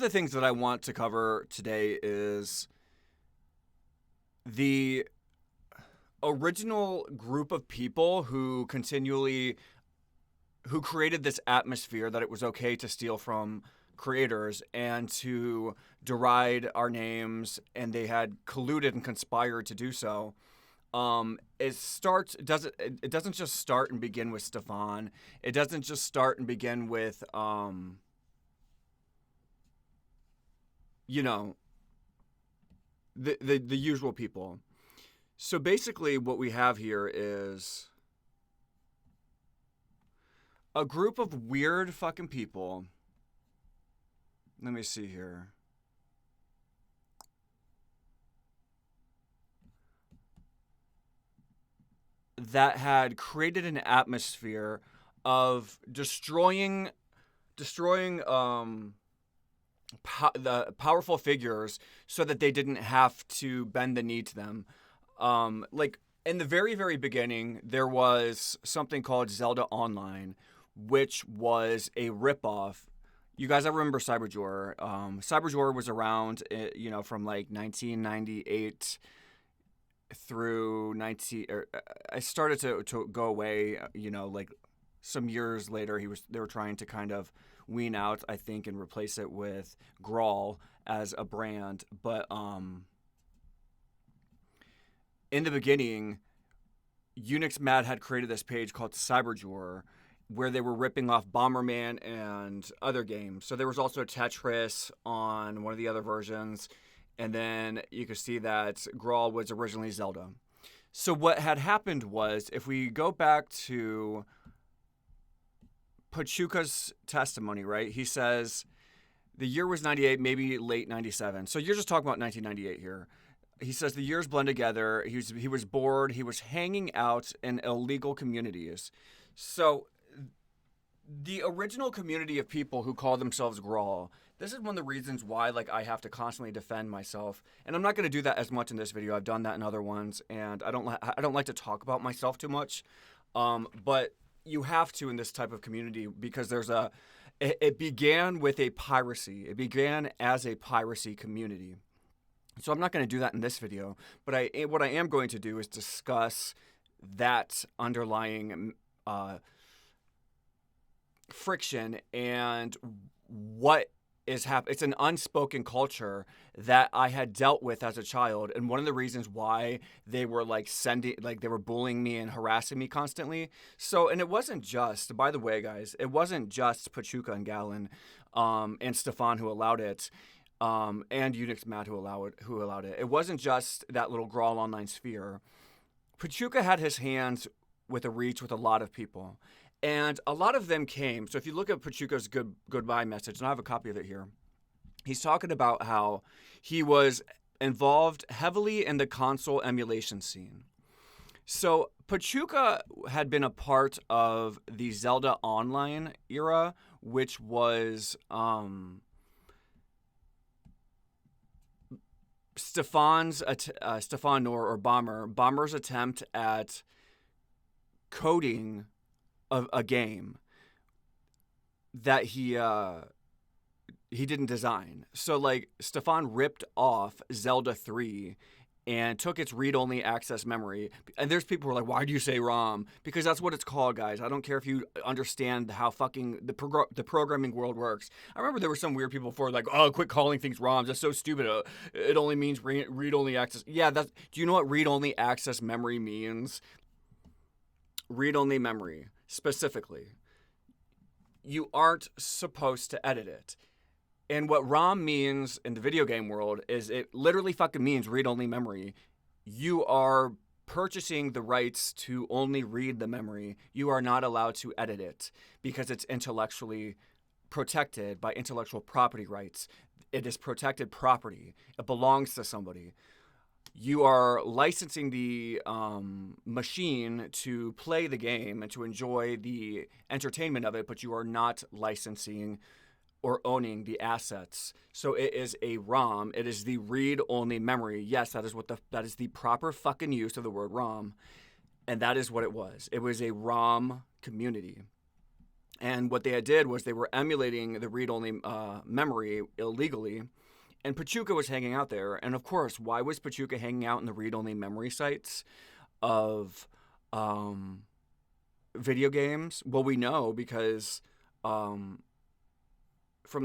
the things that I want to cover today is the original group of people who created this atmosphere that it was okay to steal from creators and to deride our names, and they had colluded and conspired to do so. It doesn't just start and begin with Stefan. It doesn't just start and begin with you know, the usual people. So basically what we have here is a group of weird fucking people. Let me see here. That had created an atmosphere of destroying the powerful figures so that they didn't have to bend the knee to them. Like in the very, very beginning, there was something called Zelda Online, which was a ripoff. You guys ever remember Cyberjor? Cyberjor was around, from like 1998 through 19. I started to go away. Like some years later, they were trying to kind of wean out, I think, and replace it with Graal as a brand. But in the beginning, Unix Mad had created this page called Cyberjor, where they were ripping off Bomberman and other games. So there was also Tetris on one of the other versions, and then you could see that Graal was originally Zelda. So what had happened was, if we go back to Pachuca's testimony, right? He says the year was 98, maybe late 97. So you're just talking about 1998 here. He says the years blend together. He was bored. He was hanging out in illegal communities. So the original community of people who call themselves Graal, this is one of the reasons why I have to constantly defend myself. And I'm not going to do that as much in this video. I've done that in other ones, and I don't like to talk about myself too much. But you have to in this type of community, because it began with a piracy. It began as a piracy community. So I'm not going to do that in this video, but what I am going to do is discuss that underlying friction and what is happening. It's an unspoken culture that I had dealt with as a child, and one of the reasons why they were they were bullying me and harassing me constantly. So, and it wasn't just, by the way, guys, it wasn't just Pachuca and Gallon and Stefan who allowed it. And Unix Matt who allowed it. It wasn't just that little Graal Online sphere. Pachuca had his hands with a reach with a lot of people. And a lot of them came. So if you look at Pachuca's goodbye message, and I have a copy of it here, he's talking about how he was involved heavily in the console emulation scene. So Pachuca had been a part of the Zelda Online era, which was Stefan Noor, or Bomber's attempt at coding a game that he didn't design. So Stefan ripped off Zelda 3 and took its read-only access memory. And there's people who are like, why do you say ROM? Because that's what it's called, guys. I don't care if you understand how fucking the programming world works. I remember there were some weird people before quit calling things ROMs. That's so stupid. It only means read-only access. Yeah, do you know what read-only access memory means? Read-only memory, specifically. You aren't supposed to edit it. And what ROM means in the video game world is it literally fucking means read-only memory. You are purchasing the rights to only read the memory. You are not allowed to edit it because it's intellectually protected by intellectual property rights. It is protected property. It belongs to somebody. You are licensing the machine to play the game and to enjoy the entertainment of it, but you are not licensing or owning the assets. So it is a ROM. It is the read-only memory. Yes, that is the proper fucking use of the word ROM. And that is what it was. It was a ROM community. And what they did was they were emulating the read-only memory illegally, and Pachuca was hanging out there. And of course, why was Pachuca hanging out in the read-only memory sites of video games? Well, we know because from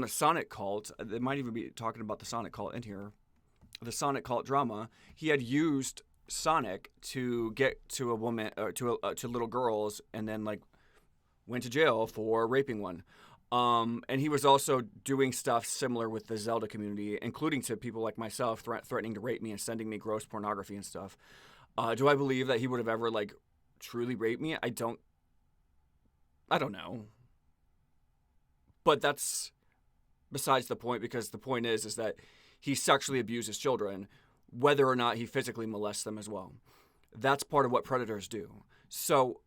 the Sonic cult, they might even be talking about the Sonic cult in here. The Sonic cult drama, he had used Sonic to get to a woman, to little girls, and then like went to jail for raping one. And he was also doing stuff similar with the Zelda community, including to people like myself, threatening to rape me and sending me gross pornography and stuff. Do I believe that he would have ever like truly raped me? I don't know. But that's besides the point, because the point is that he sexually abuses children, whether or not he physically molests them as well. That's part of what predators do. So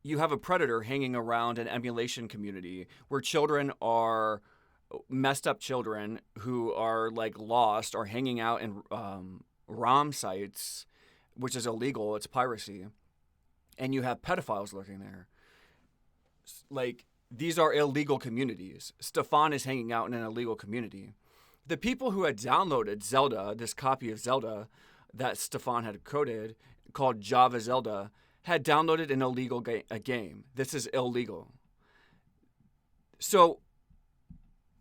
you have a predator hanging around an emulation community where children are messed up children who are like lost or hanging out in ROM sites, which is illegal. It's piracy. And you have pedophiles lurking there. Like, these are illegal communities. Stefan is hanging out in an illegal community. The people who had downloaded Zelda, this copy of Zelda that Stefan had coded called Java Zelda, had downloaded an illegal game. This is illegal. So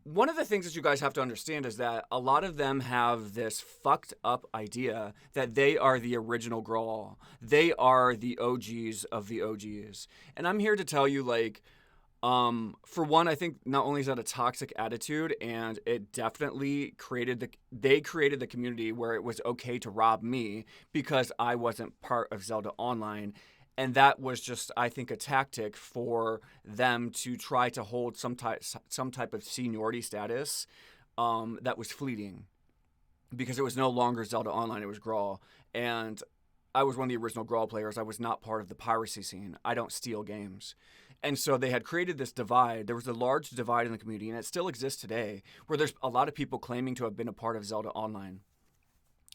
one of the things that you guys have to understand is that a lot of them have this fucked up idea that they are the original Graal. They are the OGs of the OGs. And I'm here to tell you, like, for one, I think not only is that a toxic attitude, and it definitely created the community where it was okay to rob me because I wasn't part of Zelda Online. And that was just, I think, a tactic for them to try to hold some type of seniority status that was fleeting, because it was no longer Zelda Online, it was Graal. And I was one of the original Graal players. I was not part of the piracy scene. I don't steal games. And so they had created this divide. There was a large divide in the community, and it still exists today, where there's a lot of people claiming to have been a part of Zelda Online.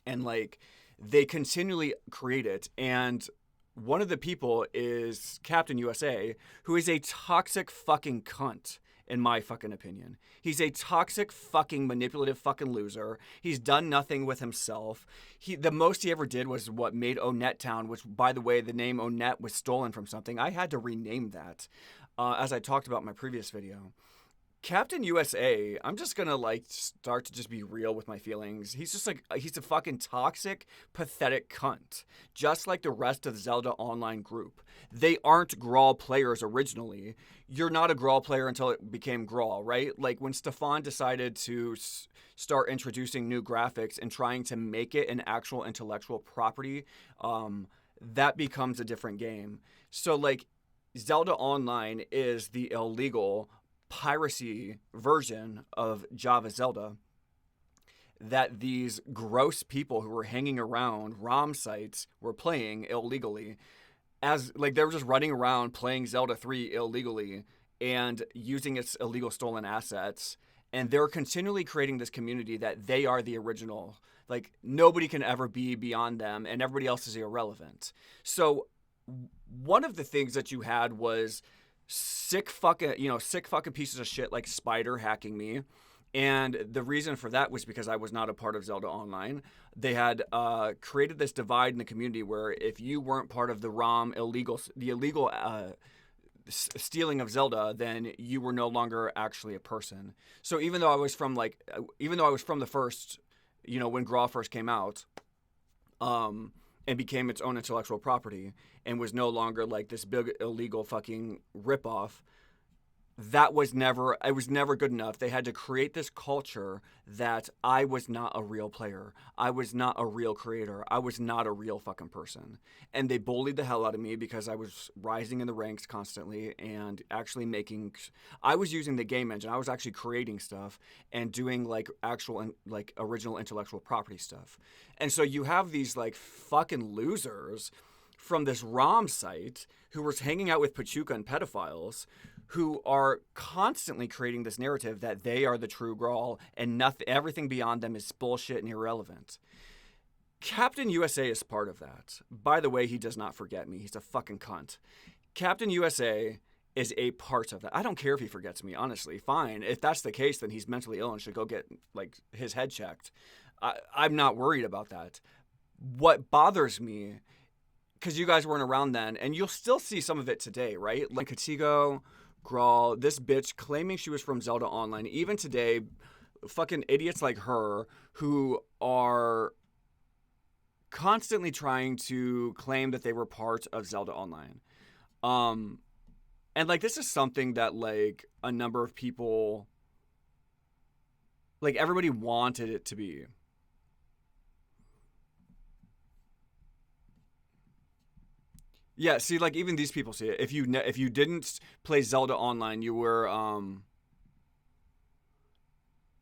And, like, they continually create it. And one of the people is Captain USA, who is a toxic fucking cunt, in my fucking opinion. He's a toxic fucking manipulative fucking loser. He's done nothing with himself. The most he ever did was what made Onet Town, which, by the way, the name Onet was stolen from something. I had to rename that, as I talked about in my previous video. Captain USA, I'm just gonna like start to just be real with my feelings. He's just like, he's a fucking toxic, pathetic cunt. Just like the rest of the Zelda Online group. They aren't Graal players originally. You're not a Graal player until it became Graal, right? Like when Stefan decided to start introducing new graphics and trying to make it an actual intellectual property, that becomes a different game. So like Zelda Online is the illegal piracy version of Java Zelda that these gross people who were hanging around ROM sites were playing illegally, as like they were just running around playing Zelda 3 illegally and using its illegal stolen assets, and they're continually creating this community that they are the original. Like nobody can ever be beyond them and everybody else is irrelevant. So one of the things that you had was sick fucking pieces of shit like Spider hacking me. And the reason for that was because I was not a part of Zelda Online. They had created this divide in the community where if you weren't part of the illegal stealing of Zelda, then you were no longer actually a person. So even though I was from the first, when Graal first came out, and became its own intellectual property and was no longer like this big illegal fucking ripoff, it was never good enough. They had to create this culture that I was not a real player. I was not a real creator. I was not a real fucking person. And they bullied the hell out of me because I was rising in the ranks constantly and actually I was using the game engine. I was actually creating stuff and doing like actual like original intellectual property stuff. And so you have these like fucking losers from this ROM site who was hanging out with Pachuca and pedophiles who are constantly creating this narrative that they are the true Graal and everything beyond them is bullshit and irrelevant. Captain USA is part of that. By the way, he does not forget me. He's a fucking cunt. Captain USA is a part of that. I don't care if he forgets me, honestly. Fine. If that's the case, then he's mentally ill and should go get like his head checked. I'm not worried about that. What bothers me, because you guys weren't around then, and you'll still see some of it today, right? Like Contego, Graal, this bitch claiming she was from Zelda Online. Even today, fucking idiots like her who are constantly trying to claim that they were part of Zelda Online. And like this is something that like a number of people, like everybody wanted it to be. Yeah, see, like even these people see it. If you didn't play Zelda Online, you're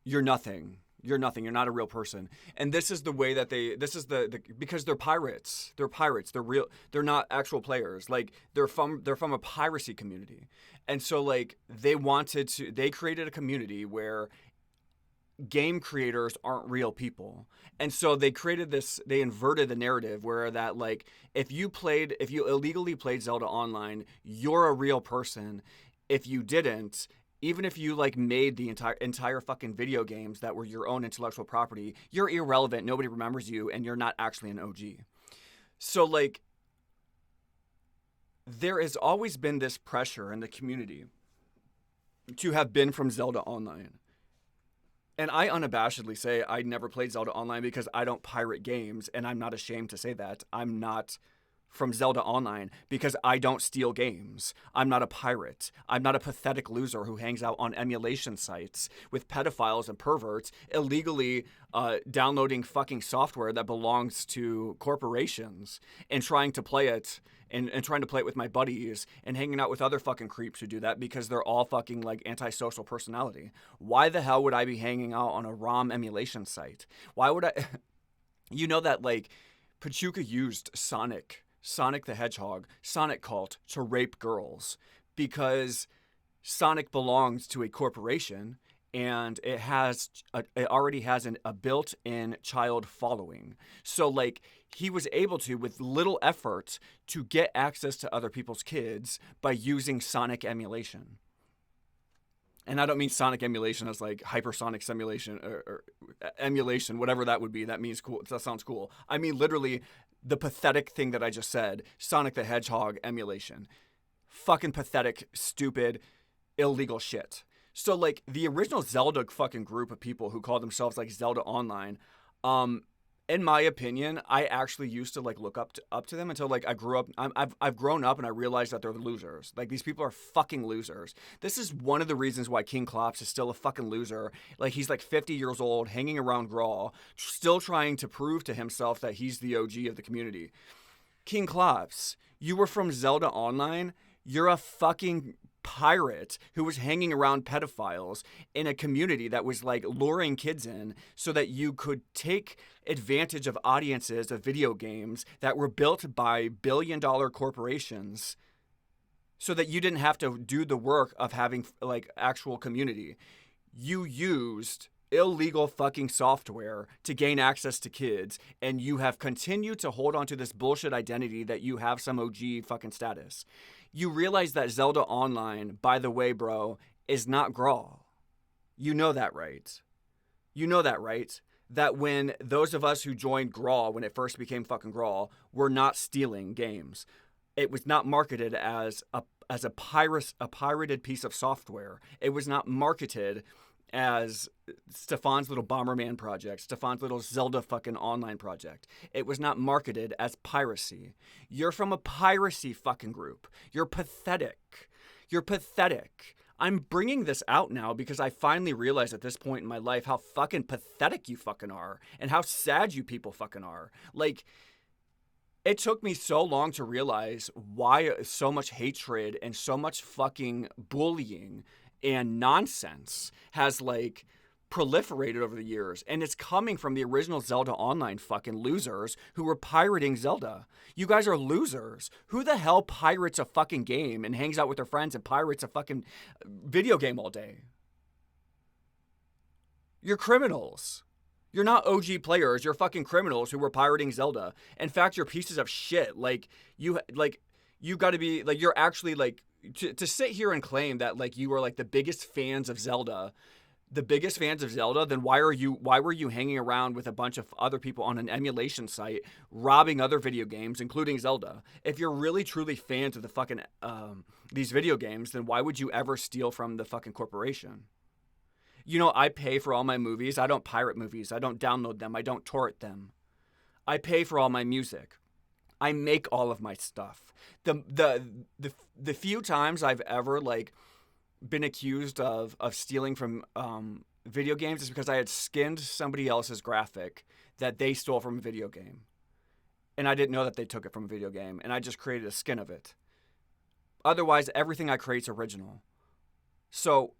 nothing. You're nothing. You're not a real person. And this is the way that this is the because they're pirates. They're pirates. They're real. They're not actual players. Like they're from a piracy community. And so like they created a community where game creators aren't real people. And so they inverted the narrative where that like if you illegally played Zelda Online, you're a real person. If you didn't, even if you like made the entire fucking video games that were your own intellectual property, you're irrelevant. Nobody remembers you, and you're not actually an OG. So like, there has always been this pressure in the community to have been from Zelda Online. And I unabashedly say I never played Zelda Online because I don't pirate games, and I'm not ashamed to say that. I'm not from Zelda Online because I don't steal games. I'm not a pirate. I'm not a pathetic loser who hangs out on emulation sites with pedophiles and perverts illegally downloading fucking software that belongs to corporations and trying to play it and trying to play it with my buddies and hanging out with other fucking creeps who do that because they're all fucking like antisocial personality. Why the hell would I be hanging out on a ROM emulation site? Why would I? You know that like Pachuca used Sonic the Hedgehog, Sonic Cult to rape girls because Sonic belongs to a corporation and it already has a built-in child following. So like he was able to, with little effort, to get access to other people's kids by using Sonic emulation. And I don't mean Sonic emulation as like hypersonic simulation or emulation, whatever that would be. That means cool. That sounds cool. I mean literally the pathetic thing that I just said, Sonic the Hedgehog emulation. Fucking pathetic, stupid, illegal shit. So like the original Zelda fucking group of people who call themselves like Zelda Online, in my opinion, I actually used to like look up to them until like I grew up. I've grown up and I realized that they're losers. Like these people are fucking losers. This is one of the reasons why King Klops is still a fucking loser. Like he's like 50 years old, hanging around Graal, still trying to prove to himself that he's the OG of the community. King Klops, you were from Zelda Online. You're a fucking pirate who was hanging around pedophiles in a community that was like luring kids in so that you could take advantage of audiences of video games that were built by billion-dollar corporations so that you didn't have to do the work of having like actual community. You used illegal fucking software to gain access to kids, and you have continued to hold on to this bullshit identity that you have some OG fucking status. You realize that Zelda Online, by the way, bro, is not Graal. You know that, right? You know that, right? That when those of us who joined Graal when it first became fucking Graal were not stealing games. It was not marketed as a pirated piece of software. It was not marketed as Stefan's little Bomberman project, Stefan's little Zelda fucking online project. It was not marketed as piracy. You're from a piracy fucking group. You're pathetic. You're pathetic. I'm bringing this out now because I finally realized at this point in my life how fucking pathetic you fucking are and how sad you people fucking are. Like, it took me so long to realize why so much hatred and so much fucking bullying and nonsense has like proliferated over the years, and it's coming from the original Zelda Online fucking losers who were pirating Zelda. You guys are losers. Who the hell pirates a fucking game and hangs out with their friends and pirates a fucking video game all day? You're criminals. You're not OG players. You're fucking criminals who were pirating Zelda. In fact, you're pieces of shit. Like you got to be like you're actually like to sit here and claim that like you are like the biggest fans of Zelda, then why were you hanging around with a bunch of other people on an emulation site robbing other video games, including Zelda? If you're really truly fans of the fucking these video games, then why would you ever steal from the fucking corporation? You know, I pay for all my movies. I don't pirate movies. I don't download them. I don't torrent them. I pay for all my music. I make all of my stuff. The few times I've ever like been accused of stealing from video games is because I had skinned somebody else's graphic that they stole from a video game. And I didn't know that they took it from a video game, and I just created a skin of it. Otherwise, everything I create is original. So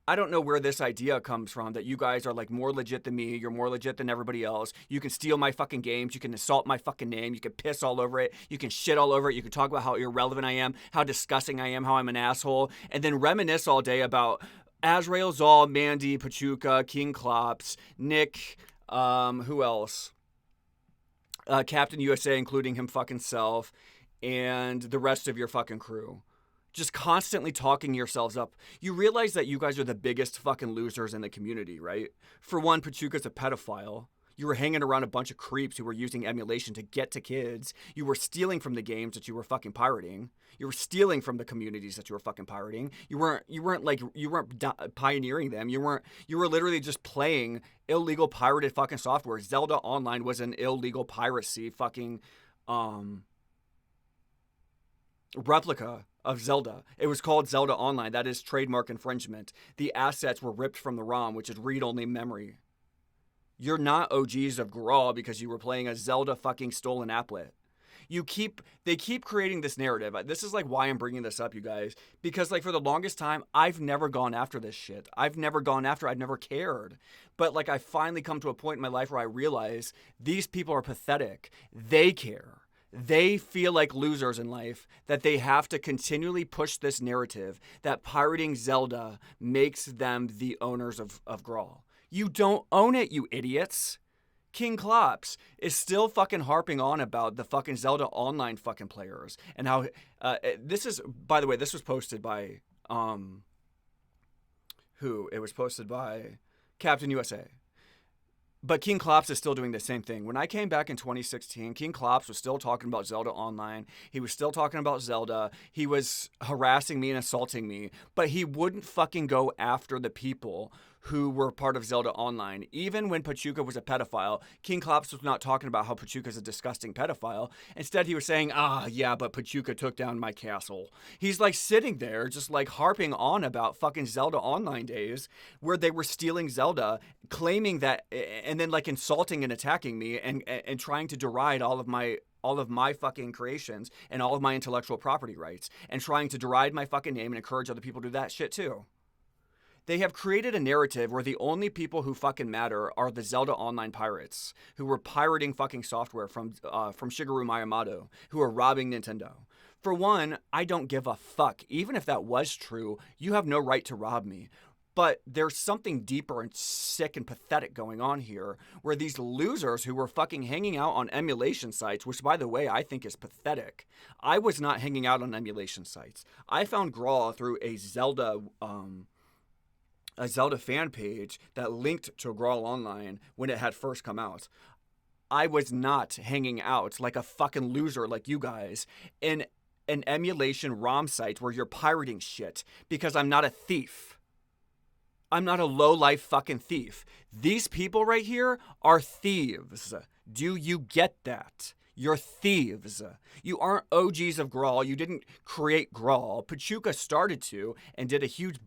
I don't know where this idea comes from that you guys are like more legit than me. You're more legit than everybody else. You can steal my fucking games. You can insult my fucking name. You can piss all over it. You can shit all over it. You can talk about how irrelevant I am, how disgusting I am, how I'm an asshole, and then reminisce all day about Azrael, Zal, Mandy, Pachuca, King Klops, Nick, who else? Captain USA, including him fucking self, and the rest of your fucking crew. Just constantly talking yourselves up. You realize that you guys are the biggest fucking losers in the community, right? For one, Pachuca's a pedophile. You were hanging around a bunch of creeps who were using emulation to get to kids. You were stealing from the games that you were fucking pirating. You were stealing from the communities that you were fucking pirating. You weren't pioneering them. You were literally just playing illegal pirated fucking software. Zelda Online was an illegal piracy fucking replica of Zelda. It was called Zelda Online. That is trademark infringement. The assets were ripped from the ROM, which is read-only memory. You're not OGs of Graal because you were playing a Zelda fucking stolen applet. They keep creating this narrative. This is like why I'm bringing this up, you guys. Because like for the longest time, I've never gone after this shit. I've never cared. But like I finally come to a point in my life where I realize these people are pathetic. They care. They feel like losers in life, that they have to continually push this narrative that pirating Zelda makes them the owners of Graal. You don't own it, you idiots. King Klops is still fucking harping on about the fucking Zelda Online fucking players and how this is, by the way, this was posted by who? It was posted by Captain USA. But King Klops is still doing the same thing. When I came back in 2016, King Klops was still talking about Zelda Online. He was still talking about Zelda. He was harassing me and assaulting me. But he wouldn't fucking go after the people who were part of Zelda Online. Even when Pachuca was a pedophile, King Klops was not talking about how Pachuca's a disgusting pedophile. Instead, he was saying, yeah, but Pachuca took down my castle. He's like sitting there just like harping on about fucking Zelda Online days where they were stealing Zelda, claiming that, and then like insulting and attacking me and trying to deride all of my fucking creations and all of my intellectual property rights and trying to deride my fucking name and encourage other people to do that shit too. They have created a narrative where the only people who fucking matter are the Zelda Online pirates who were pirating fucking software from Shigeru Miyamoto, who are robbing Nintendo. For one, I don't give a fuck. Even if that was true, you have no right to rob me. But there's something deeper and sick and pathetic going on here where these losers who were fucking hanging out on emulation sites, which by the way, I think is pathetic. I was not hanging out on emulation sites. I found Graal through a Zelda fan page that linked to Graal Online when it had first come out. I was not hanging out like a fucking loser like you guys in an emulation ROM site where you're pirating shit because I'm not a thief. I'm not a low-life fucking thief. These people right here are thieves. Do you get that? You're thieves. You aren't OGs of Graal. You didn't create Graal. Pachuca started to and did a huge...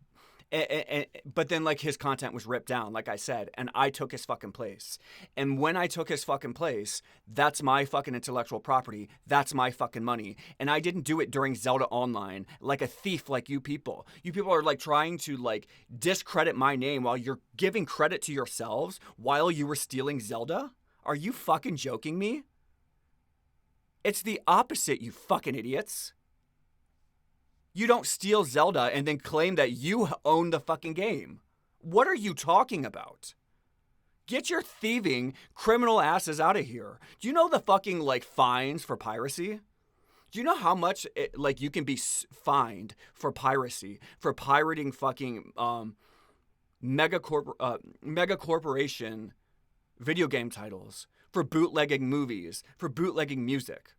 but then like his content was ripped down, like I said, and I took his fucking place. And when I took his fucking place, that's my fucking intellectual property. That's my fucking money. And I didn't do it during Zelda Online like a thief like you people. You people are like trying to like discredit my name while you're giving credit to yourselves while you were stealing Zelda? Are you fucking joking me? It's the opposite, you fucking idiots. You don't steal Zelda and then claim that you own the fucking game. What are you talking about? Get your thieving criminal asses out of here. Do you know the fucking like fines for piracy? Do you know how much like you can be fined for piracy, for pirating fucking mega corporation video game titles, for bootlegging movies, for bootlegging music?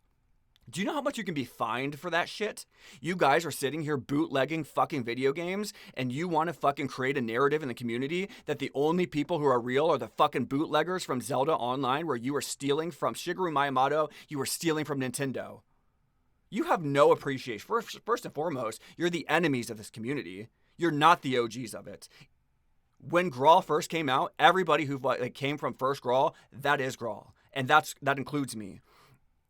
Do you know how much you can be fined for that shit? You guys are sitting here bootlegging fucking video games, and you want to fucking create a narrative in the community that the only people who are real are the fucking bootleggers from Zelda Online, where you are stealing from Shigeru Miyamoto, you are stealing from Nintendo. You have no appreciation. First and foremost, you're the enemies of this community. You're not the OGs of it. When Graal first came out, everybody who came from first Graal, that is Graal. And that includes me.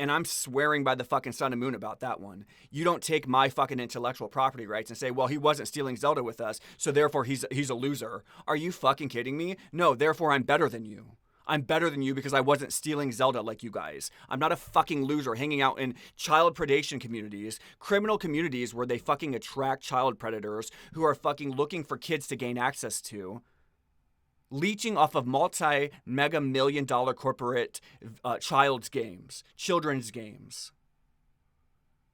And I'm swearing by the fucking sun and moon about that one. You don't take my fucking intellectual property rights and say, well, he wasn't stealing Zelda with us, so therefore he's a loser. Are you fucking kidding me? No, therefore I'm better than you. I'm better than you because I wasn't stealing Zelda like you guys. I'm not a fucking loser hanging out in child predation communities, criminal communities where they fucking attract child predators who are fucking looking for kids to gain access to. Leeching off of multi-mega million-dollar corporate children's games.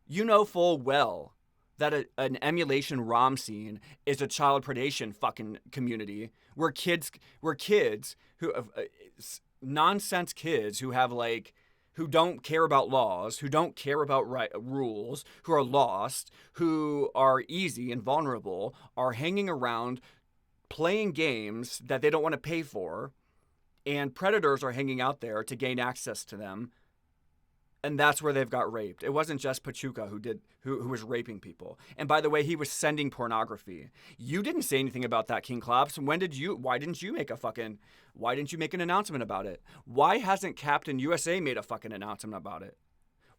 You know full well that an emulation ROM scene is a child predation fucking community where kids who nonsense kids who have who don't care about laws, who don't care about rules, who are lost, who are easy and vulnerable, are hanging around playing games that they don't want to pay for, and predators are hanging out there to gain access to them, and that's where they've got raped. It wasn't just Pachuca who was raping people. And by the way, he was sending pornography. You didn't say anything about that, King Klops. Why didn't you make an announcement about it? Why hasn't Captain USA made a fucking announcement about it?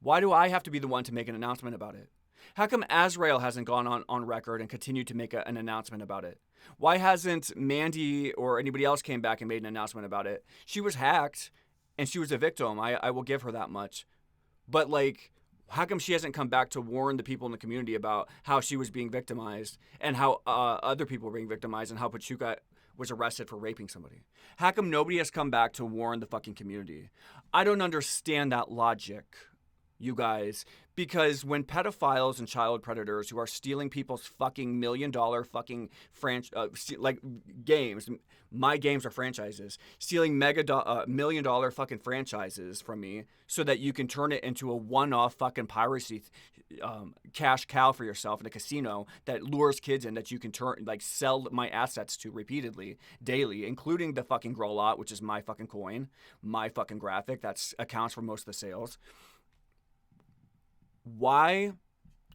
Why do I have to be the one to make an announcement about it? How come Azrael hasn't gone on record and continued to make an announcement about it? Why hasn't Mandy or anybody else came back and made an announcement about it? She was hacked, and she was a victim. I will give her that much. But, how come she hasn't come back to warn the people in the community about how she was being victimized and how other people were being victimized and how Pachuca was arrested for raping somebody? How come nobody has come back to warn the fucking community? I don't understand that logic, you guys, because when pedophiles and child predators who are stealing people's fucking $1 million fucking games, my games are franchises, stealing $1 million fucking franchises from me so that you can turn it into a one-off fucking piracy cash cow for yourself in a casino that lures kids in that you can sell my assets to repeatedly, daily, including the fucking Graal lot, which is my fucking coin, my fucking graphic, that accounts for most of the sales. Why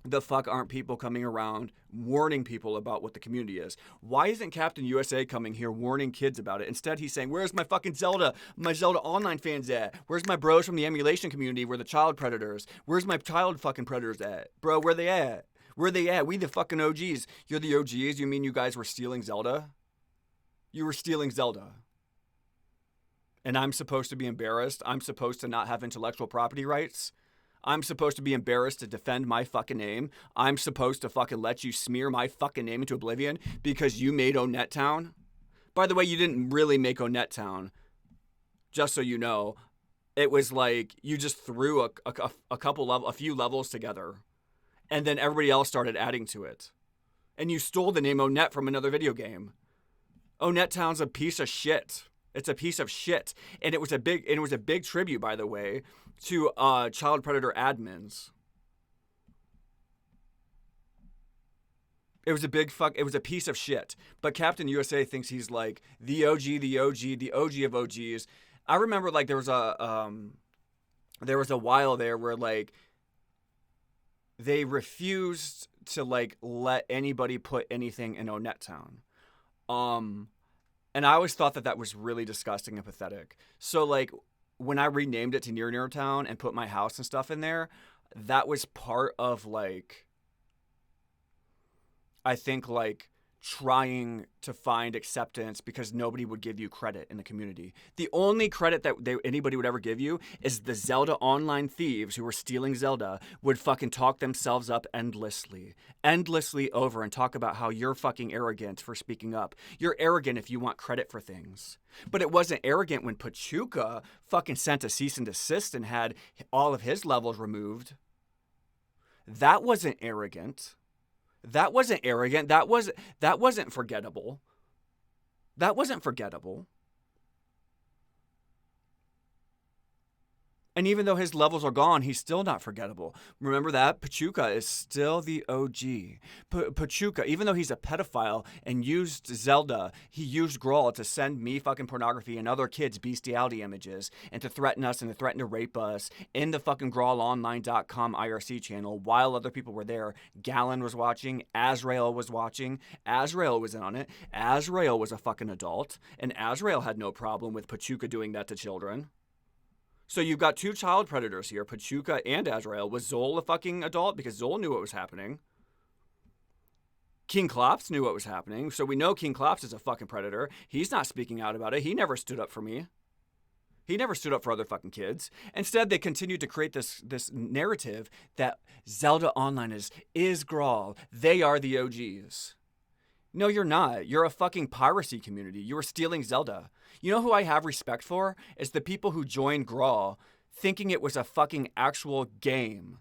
the fuck aren't people coming around warning people about what the community is? Why isn't Captain USA coming here warning kids about it? Instead, he's saying, where's my fucking Zelda? My Zelda Online fans at? Where's my bros from the emulation community? We're the child predators. Where's my child fucking predators at? Bro, where they at? Where they at? We the fucking OGs. You're the OGs? You mean you guys were stealing Zelda? You were stealing Zelda. And I'm supposed to be embarrassed? I'm supposed to not have intellectual property rights? I'm supposed to be embarrassed to defend my fucking name? I'm supposed to fucking let you smear my fucking name into oblivion because you made Onet Town? By the way, you didn't really make Onet Town. Just so you know, it was you just threw a few levels together, and then everybody else started adding to it, and you stole the name Onet from another video game. Onet Town's a piece of shit. It's a piece of shit, and it was a big tribute, by the way, to child predator admins. It was a piece of shit. But Captain USA thinks he's the OG of OGs. I remember there was a while there where they refused to let anybody put anything in Onet Town. And I always thought that was really disgusting and pathetic. So when I renamed it to Near Town and put my house and stuff in there, that was part of I think trying to find acceptance because nobody would give you credit in the community. The only credit that anybody would ever give you is the Zelda Online thieves who were stealing Zelda would fucking talk themselves up endlessly over and talk about how you're fucking arrogant for speaking up. You're arrogant if you want credit for things. But it wasn't arrogant when Pachuca fucking sent a cease and desist and had all of his levels removed. That wasn't arrogant. That wasn't arrogant. That wasn't forgettable. That wasn't forgettable. And even though his levels are gone, he's still not forgettable. Remember that? Pachuca is still the OG. Pachuca, even though he's a pedophile and used Zelda, he used Graal to send me fucking pornography and other kids bestiality images and to threaten us and to threaten to rape us in the fucking GraalOnline.com IRC channel while other people were there. Galen was watching. Azrael was watching. Azrael was in on it. Azrael was a fucking adult. And Azrael had no problem with Pachuca doing that to children. So you've got two child predators here, Pachuca and Azrael. Was Zol a fucking adult? Because Zol knew what was happening. King Klops knew what was happening. So we know King Klops is a fucking predator. He's not speaking out about it. He never stood up for me. He never stood up for other fucking kids. Instead, they continued to create this narrative that Zelda Online is Graal. They are the OGs. No, you're not. You're a fucking piracy community. You were stealing Zelda. You know who I have respect for? Is the people who joined Graal thinking it was a fucking actual game.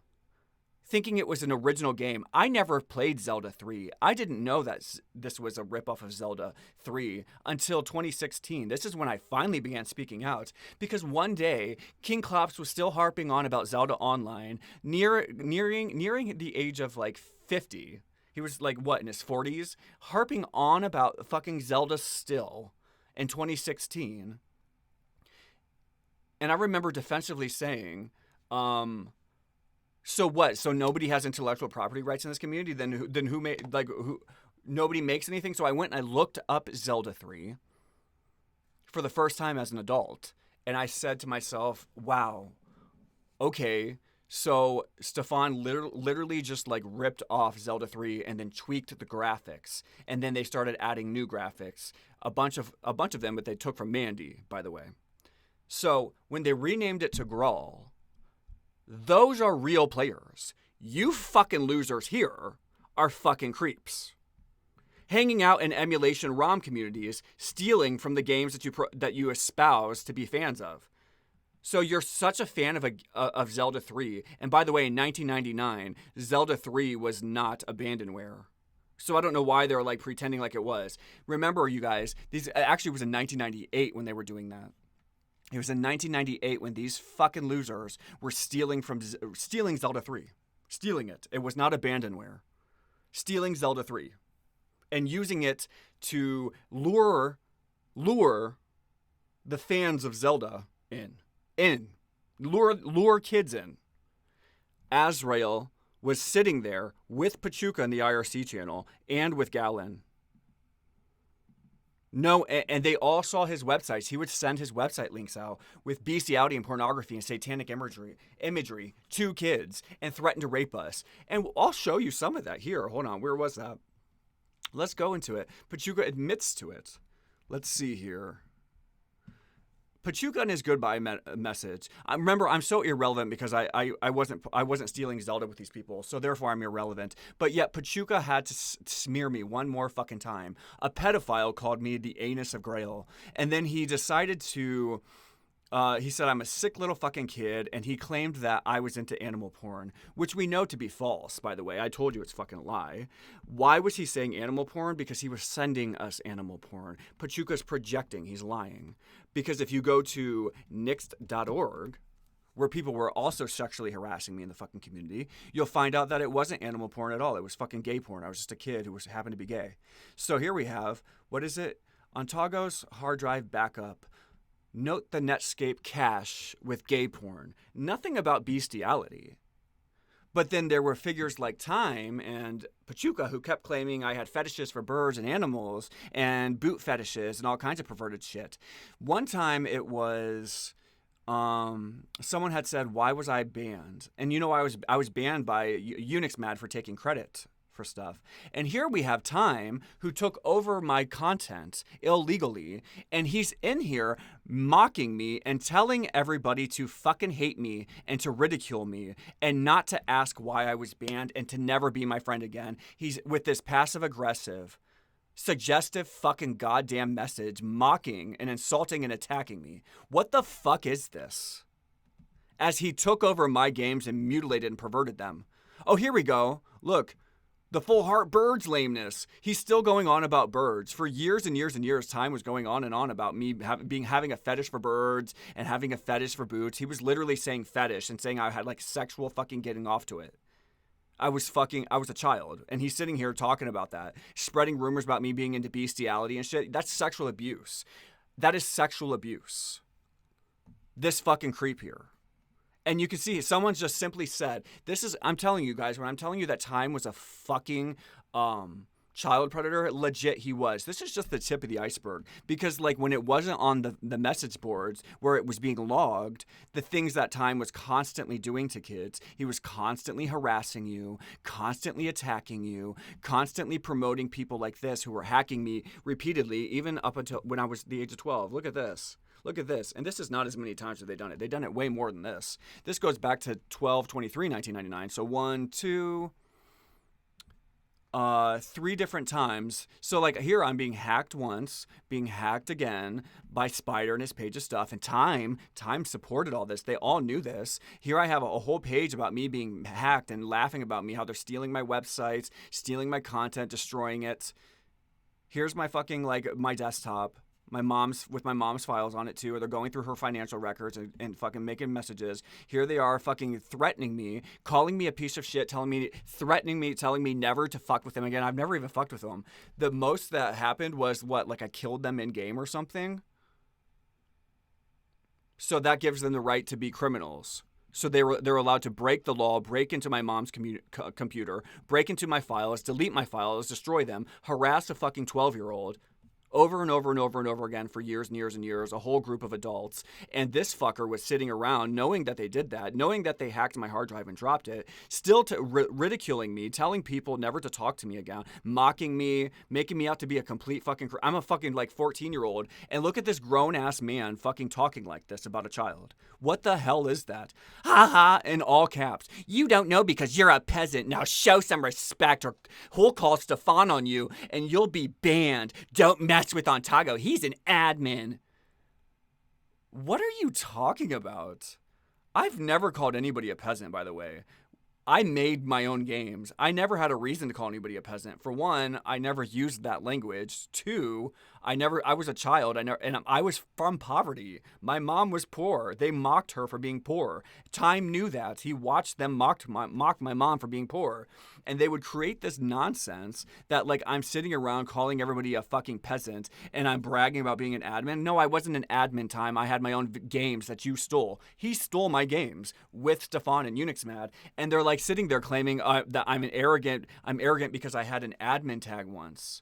Thinking it was an original game. I never played Zelda 3. I didn't know that this was a ripoff of Zelda 3 until 2016. This is when I finally began speaking out. Because one day, King Klops was still harping on about Zelda Online, nearing the age of like 50. He was like, what, in his 40s? Harping on about fucking Zelda still in 2016. And I remember defensively saying, so what? So nobody has intellectual property rights in this community? Then who made, like, who? Nobody makes anything? So I went and I looked up Zelda 3 for the first time as an adult. And I said to myself, wow, okay. So Stefan literally just like ripped off Zelda 3 and then tweaked the graphics. And then they started adding new graphics. A bunch of them that they took from Mandy, by the way. So when they renamed it to Graal, those are real players. You fucking losers here are fucking creeps. Hanging out in emulation ROM communities, stealing from the games that you espouse to be fans of. So you're such a fan of Zelda 3. And by the way, in 1999, Zelda 3 was not abandonware. So I don't know why they're like pretending like it was. Remember, you guys, these actually was in 1998 when they were doing that. It was in 1998 when these fucking losers were stealing Zelda 3. Stealing it. It was not abandonware. Stealing Zelda 3. And using it to lure the fans of Zelda in. Lure kids in. Azrael was sitting there with Pachuca in the IRC channel and with Galen. No, and they all saw his websites. He would send his website links out with bestiality and pornography and satanic imagery to kids and threaten to rape us. And I'll show you some of that here. Hold on, where was that? Let's go into it. Pachuca admits to it. Let's see here. Pachuca in his goodbye message. Remember, I'm so irrelevant because I wasn't stealing Zelda with these people, so therefore I'm irrelevant. But yet Pachuca had to smear me one more fucking time. A pedophile called me the anus of Graal, and then he decided to. He said I'm a sick little fucking kid, and he claimed that I was into animal porn, which we know to be false, by the way. I told you it's fucking a lie. Why was he saying animal porn? Because he was sending us animal porn. Pachuca's projecting. He's lying. Because if you go to nixed.org, where people were also sexually harassing me in the fucking community, you'll find out that it wasn't animal porn at all. It was fucking gay porn. I was just a kid who happened to be gay. So here we have, what is it? Antago's hard drive backup. Note the Netscape cache with gay porn. Nothing about bestiality. But then there were figures like Time and Pachuca who kept claiming I had fetishes for birds and animals and boot fetishes and all kinds of perverted shit. One time it was someone had said, why was I banned? And you know, I was banned by Unix Mad for taking credit for stuff. And here we have Time, who took over my content illegally, and he's in here mocking me and telling everybody to fucking hate me and to ridicule me and not to ask why I was banned and to never be my friend again. He's with this passive aggressive, suggestive fucking goddamn message, mocking and insulting and attacking me. What the fuck is this? As he took over my games and mutilated and perverted them. Oh, here we go. Look. The full heart birds lameness. He's still going on about birds. For years and years and years, time was going on and on about me having a fetish for birds and having a fetish for boots. He was literally saying fetish and saying I had like sexual fucking getting off to it. I was a child. And he's sitting here talking about that. Spreading rumors about me being into bestiality and shit. That's sexual abuse. That is sexual abuse. This fucking creep here. And you can see someone's just simply said, I'm telling you guys, when I'm telling you that Time was a fucking child predator, legit he was. This is just the tip of the iceberg. Because like when it wasn't on the message boards where it was being logged, the things that Time was constantly doing to kids, he was constantly harassing you, constantly attacking you, constantly promoting people like this who were hacking me repeatedly, even up until when I was the age of 12. Look at this. Look at this. And this is not as many times that they've done it. They've done it way more than this. This goes back to 12/23/1999. So 3 different times. So like here I'm being hacked once, being hacked again by Spider and his page of stuff. And Time supported all this. They all knew this. Here I have a whole page about me being hacked and laughing about me, how they're stealing my websites, stealing my content, destroying it. Here's my fucking my desktop. My mom's files on it too, or they're going through her financial records and fucking making messages. Here they are fucking threatening me, calling me a piece of shit, threatening me, telling me never to fuck with them again. I've never even fucked with them. The most that happened was I killed them in game or something. So that gives them the right to be criminals. So they're allowed to break the law, break into my mom's computer, break into my files, delete my files, destroy them, harass a fucking 12-year-old. Over and over and over and over again for years and years and years, a whole group of adults. And this fucker was sitting around knowing that they did that, knowing that they hacked my hard drive and dropped it, still ridiculing me, telling people never to talk to me again, mocking me, making me out to be a complete fucking... I'm a fucking 14-year-old. And look at this grown-ass man fucking talking like this about a child. What the hell is that? Ha ha, in all caps. You don't know because you're a peasant. Now show some respect or we'll call Stefan on you and you'll be banned. Don't mess with Antago. He's an admin. What are you talking about? I've never called anybody a peasant, by the way. I made my own games. I never had a reason to call anybody a peasant. For one, I never used that language. Two, I was a child. I was from poverty. My mom was poor. They mocked her for being poor. Time knew that. He watched them mock my mom for being poor. And they would create this nonsense that I'm sitting around calling everybody a fucking peasant and I'm bragging about being an admin. No, I wasn't an admin, Time. I had my own games that you stole. He stole my games with Stefan and Unixmad. And they're sitting there claiming that I'm arrogant because I had an admin tag once.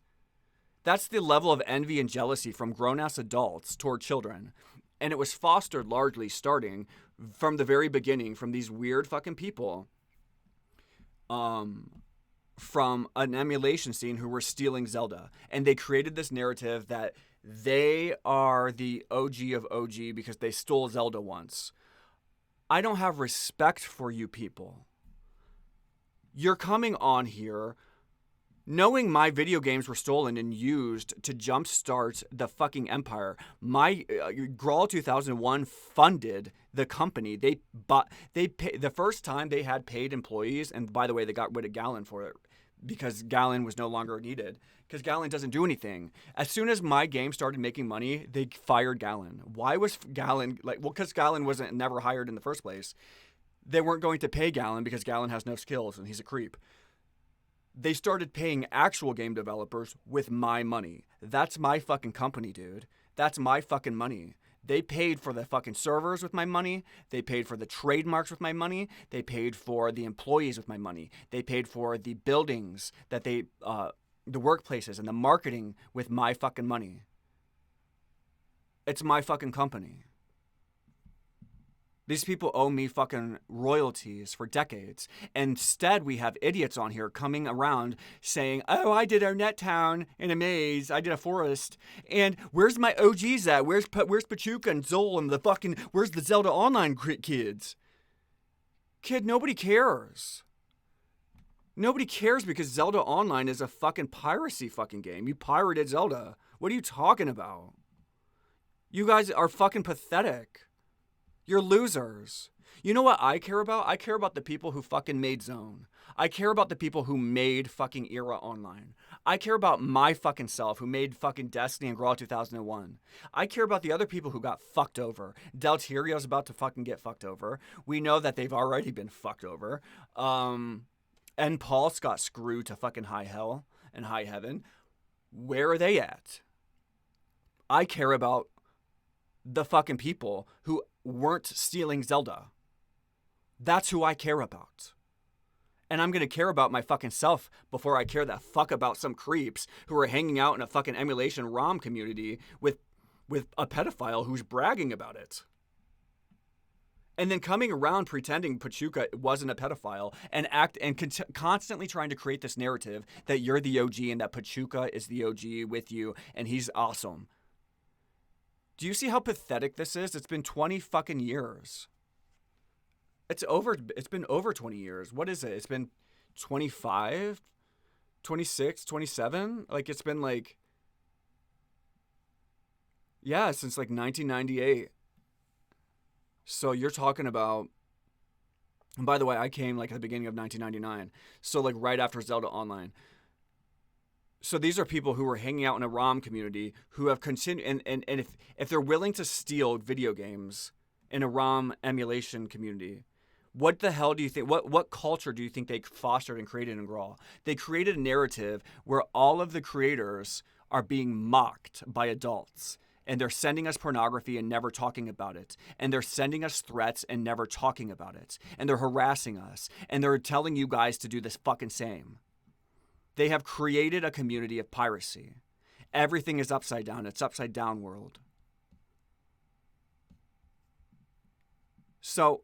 That's the level of envy and jealousy from grown-ass adults toward children. And it was fostered largely starting from the very beginning from these weird fucking people from an emulation scene who were stealing Zelda. And they created this narrative that they are the OG of OG because they stole Zelda once. I don't have respect for you people. You're coming on here knowing my video games were stolen and used to jumpstart the fucking empire. My Graal 2001 funded the company. They paid the first time they had paid employees, and by the way, they got rid of Galen for it because Galen was no longer needed. Because Galen doesn't do anything. As soon as my game started making money, they fired Galen. Why was Galen because Galen wasn't never hired in the first place. They weren't going to pay Galen because Galen has no skills and he's a creep. They started paying actual game developers with my money. That's my fucking company, dude. That's my fucking money. They paid for the fucking servers with my money. They paid for the trademarks with my money. They paid for the employees with my money. They paid for the buildings that the workplaces and the marketing with my fucking money. It's my fucking company. These people owe me fucking royalties for decades. Instead, we have idiots on here coming around saying, oh, I did our net town in a maze. I did a forest. And where's my OGs at? Where's Pachuca and Zol and where's the Zelda Online kids? Kid, nobody cares. Nobody cares because Zelda Online is a fucking piracy fucking game. You pirated Zelda. What are you talking about? You guys are fucking pathetic. You're losers. You know what I care about? I care about the people who fucking made Zone. I care about the people who made fucking Era Online. I care about my fucking self who made fucking Destiny and Graal 2001. I care about the other people who got fucked over. Deltario's about to fucking get fucked over. We know that they've already been fucked over. And Pulse got screwed to fucking high hell and high heaven. Where are they at? I care about the fucking people who weren't stealing Zelda. That's who I care about. And I'm going to care about my fucking self before I care the fuck about some creeps who are hanging out in a fucking emulation ROM community with a pedophile who's bragging about it. And then coming around pretending Pachuca wasn't a pedophile and constantly trying to create this narrative that you're the OG and that Pachuca is the OG with you and he's awesome. Do you see how pathetic this is? It's been 20 fucking years. It's been over 20 years. What is it? It's been 25, 26, 27? Like, it's been like, yeah, since like 1998. So you're talking about, and by the way, I came like at the beginning of 1999. So like right after Zelda Online. So these are people who were hanging out in a ROM community who have continued, and if they're willing to steal video games in a ROM emulation community, what the hell do you think, what culture do you think they fostered and created in Graal? They created a narrative where all of the creators are being mocked by adults. And they're sending us pornography and never talking about it. And they're sending us threats and never talking about it. And they're harassing us. And they're telling you guys to do this fucking same. They have created a community of piracy. Everything is upside down. It's upside down world. So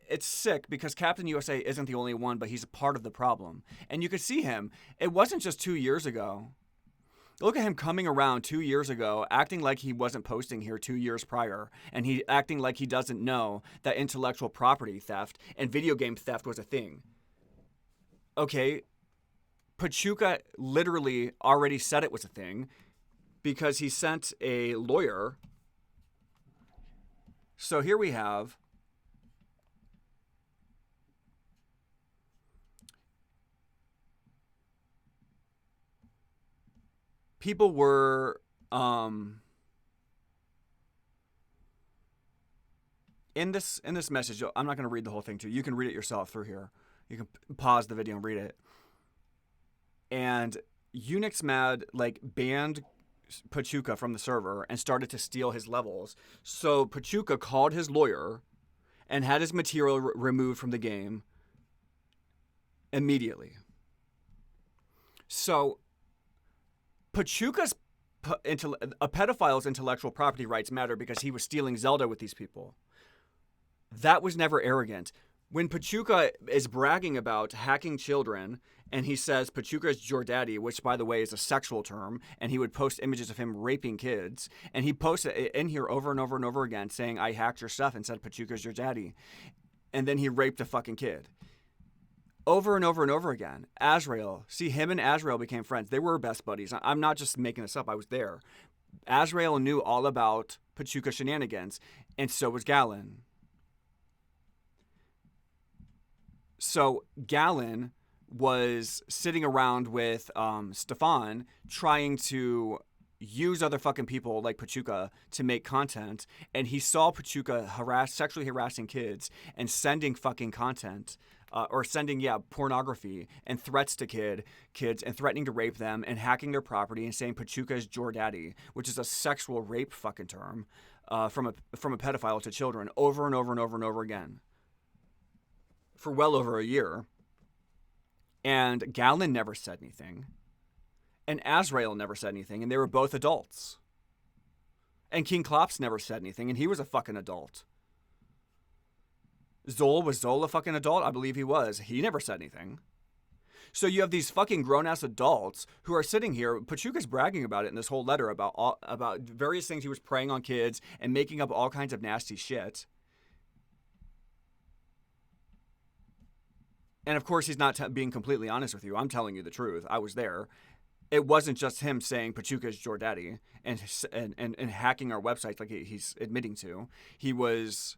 it's sick because Captain USA isn't the only one, but he's a part of the problem. And you could see him. It wasn't just 2 years ago. Look at him coming around 2 years ago, acting like he wasn't posting here 2 years prior, and he acting like he doesn't know that intellectual property theft and video game theft was a thing. Okay, Pachuca literally already said it was a thing because he sent a lawyer. So here we have people were in this message. I'm not going to read the whole thing to you. You can read it yourself through here. You can pause the video and read it. And Unix Mad like banned Pachuca from the server and started to steal his levels. So Pachuca called his lawyer and had his material removed from the game immediately. So Pachuca's a pedophile's intellectual property rights matter because he was stealing Zelda with these people. That was never arrogant. When Pachuca is bragging about hacking children and he says Pachuca is your daddy, which by the way is a sexual term, and he would post images of him raping kids, and he posted it in here over and over and over again saying I hacked your stuff and said Pachuca's your daddy, and then he raped a fucking kid. Over and over and over again. Azrael. See, him and Azrael became friends. They were best buddies. I'm not just making this up. I was there. Azrael knew all about Pachuca shenanigans, and so was Galen. So Galen was sitting around with Stefan trying to use other fucking people like Pachuca to make content, and he saw Pachuca sexually harassing kids and sending fucking content. Or sending, pornography and threats to kids and threatening to rape them and hacking their property and saying Pachuca is your daddy, which is a sexual rape fucking term from a pedophile to children over and over and over and over again for well over a year. And Galen never said anything. And Azrael never said anything, and they were both adults. And King Klops never said anything, and he was a fucking adult. Was Zol a fucking adult? I believe he was. He never said anything. So you have these fucking grown-ass adults who are sitting here. Pachuca's bragging about it in this whole letter about various things he was preying on kids and making up all kinds of nasty shit. And of course, he's not being completely honest with you. I'm telling you the truth. I was there. it wasn't just him saying Pachuca's your daddy and hacking our websites like he's admitting to. He was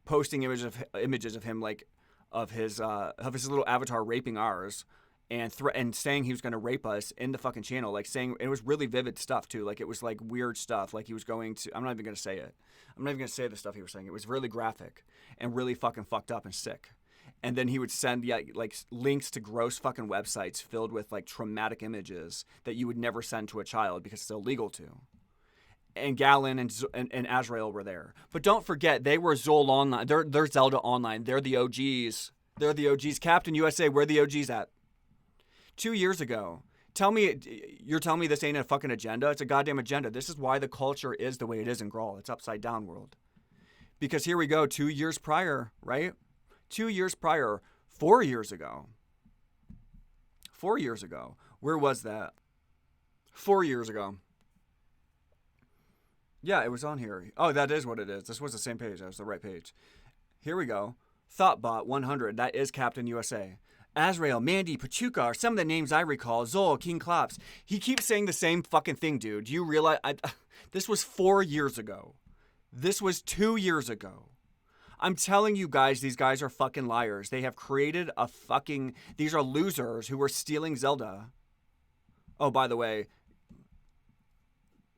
posting images of him, like of his little avatar raping ours, and saying he was going to rape us in the fucking channel, like saying it was really vivid stuff too, like it was like weird stuff, like he was going to. I'm not even going to say it. I'm not even going to say the stuff he was saying. It was really graphic and really fucking fucked up and sick. And then he would send like links to gross fucking websites filled with like traumatic images that you would never send to a child because it's illegal to. And Galen and Azrael were there. But don't forget, they were Zelda Online. They're Zelda Online. They're the OGs. They're the OGs. Captain USA, where the OGs at? 2 years ago. You're telling me this ain't a fucking agenda? It's a goddamn agenda. This is why the culture is the way it is in Graal. It's upside down world. Because here we go, 2 years prior, right? 2 years prior, 4 years ago. 4 years ago. Where was that? 4 years ago. Yeah, it was on here. Oh, that is what it is. This was the same page. That was the right page. Here we go. Thoughtbot 100. That is Captain USA. Azrael, Mandy, Pachuca are some of the names I recall. Zol, King Klops. He keeps saying the same fucking thing, dude. Do you realize? This was 4 years ago. This was 2 years ago. I'm telling you guys, these guys are fucking liars. They have created a fucking... These are losers who were stealing Zelda. Oh, by the way...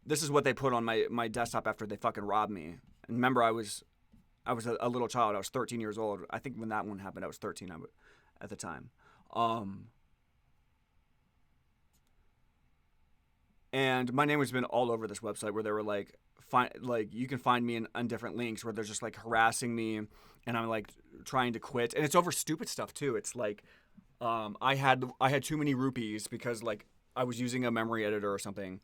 This is what they put on my desktop after they fucking robbed me. And remember, I was a little child. I was 13 years old. I think when that one happened, I was 13 at the time. And my name has been all over this website where they were like, you can find me on different links where they're just like harassing me, and I'm like trying to quit. And it's over stupid stuff too. It's like, I had too many rupees because like I was using a memory editor or something.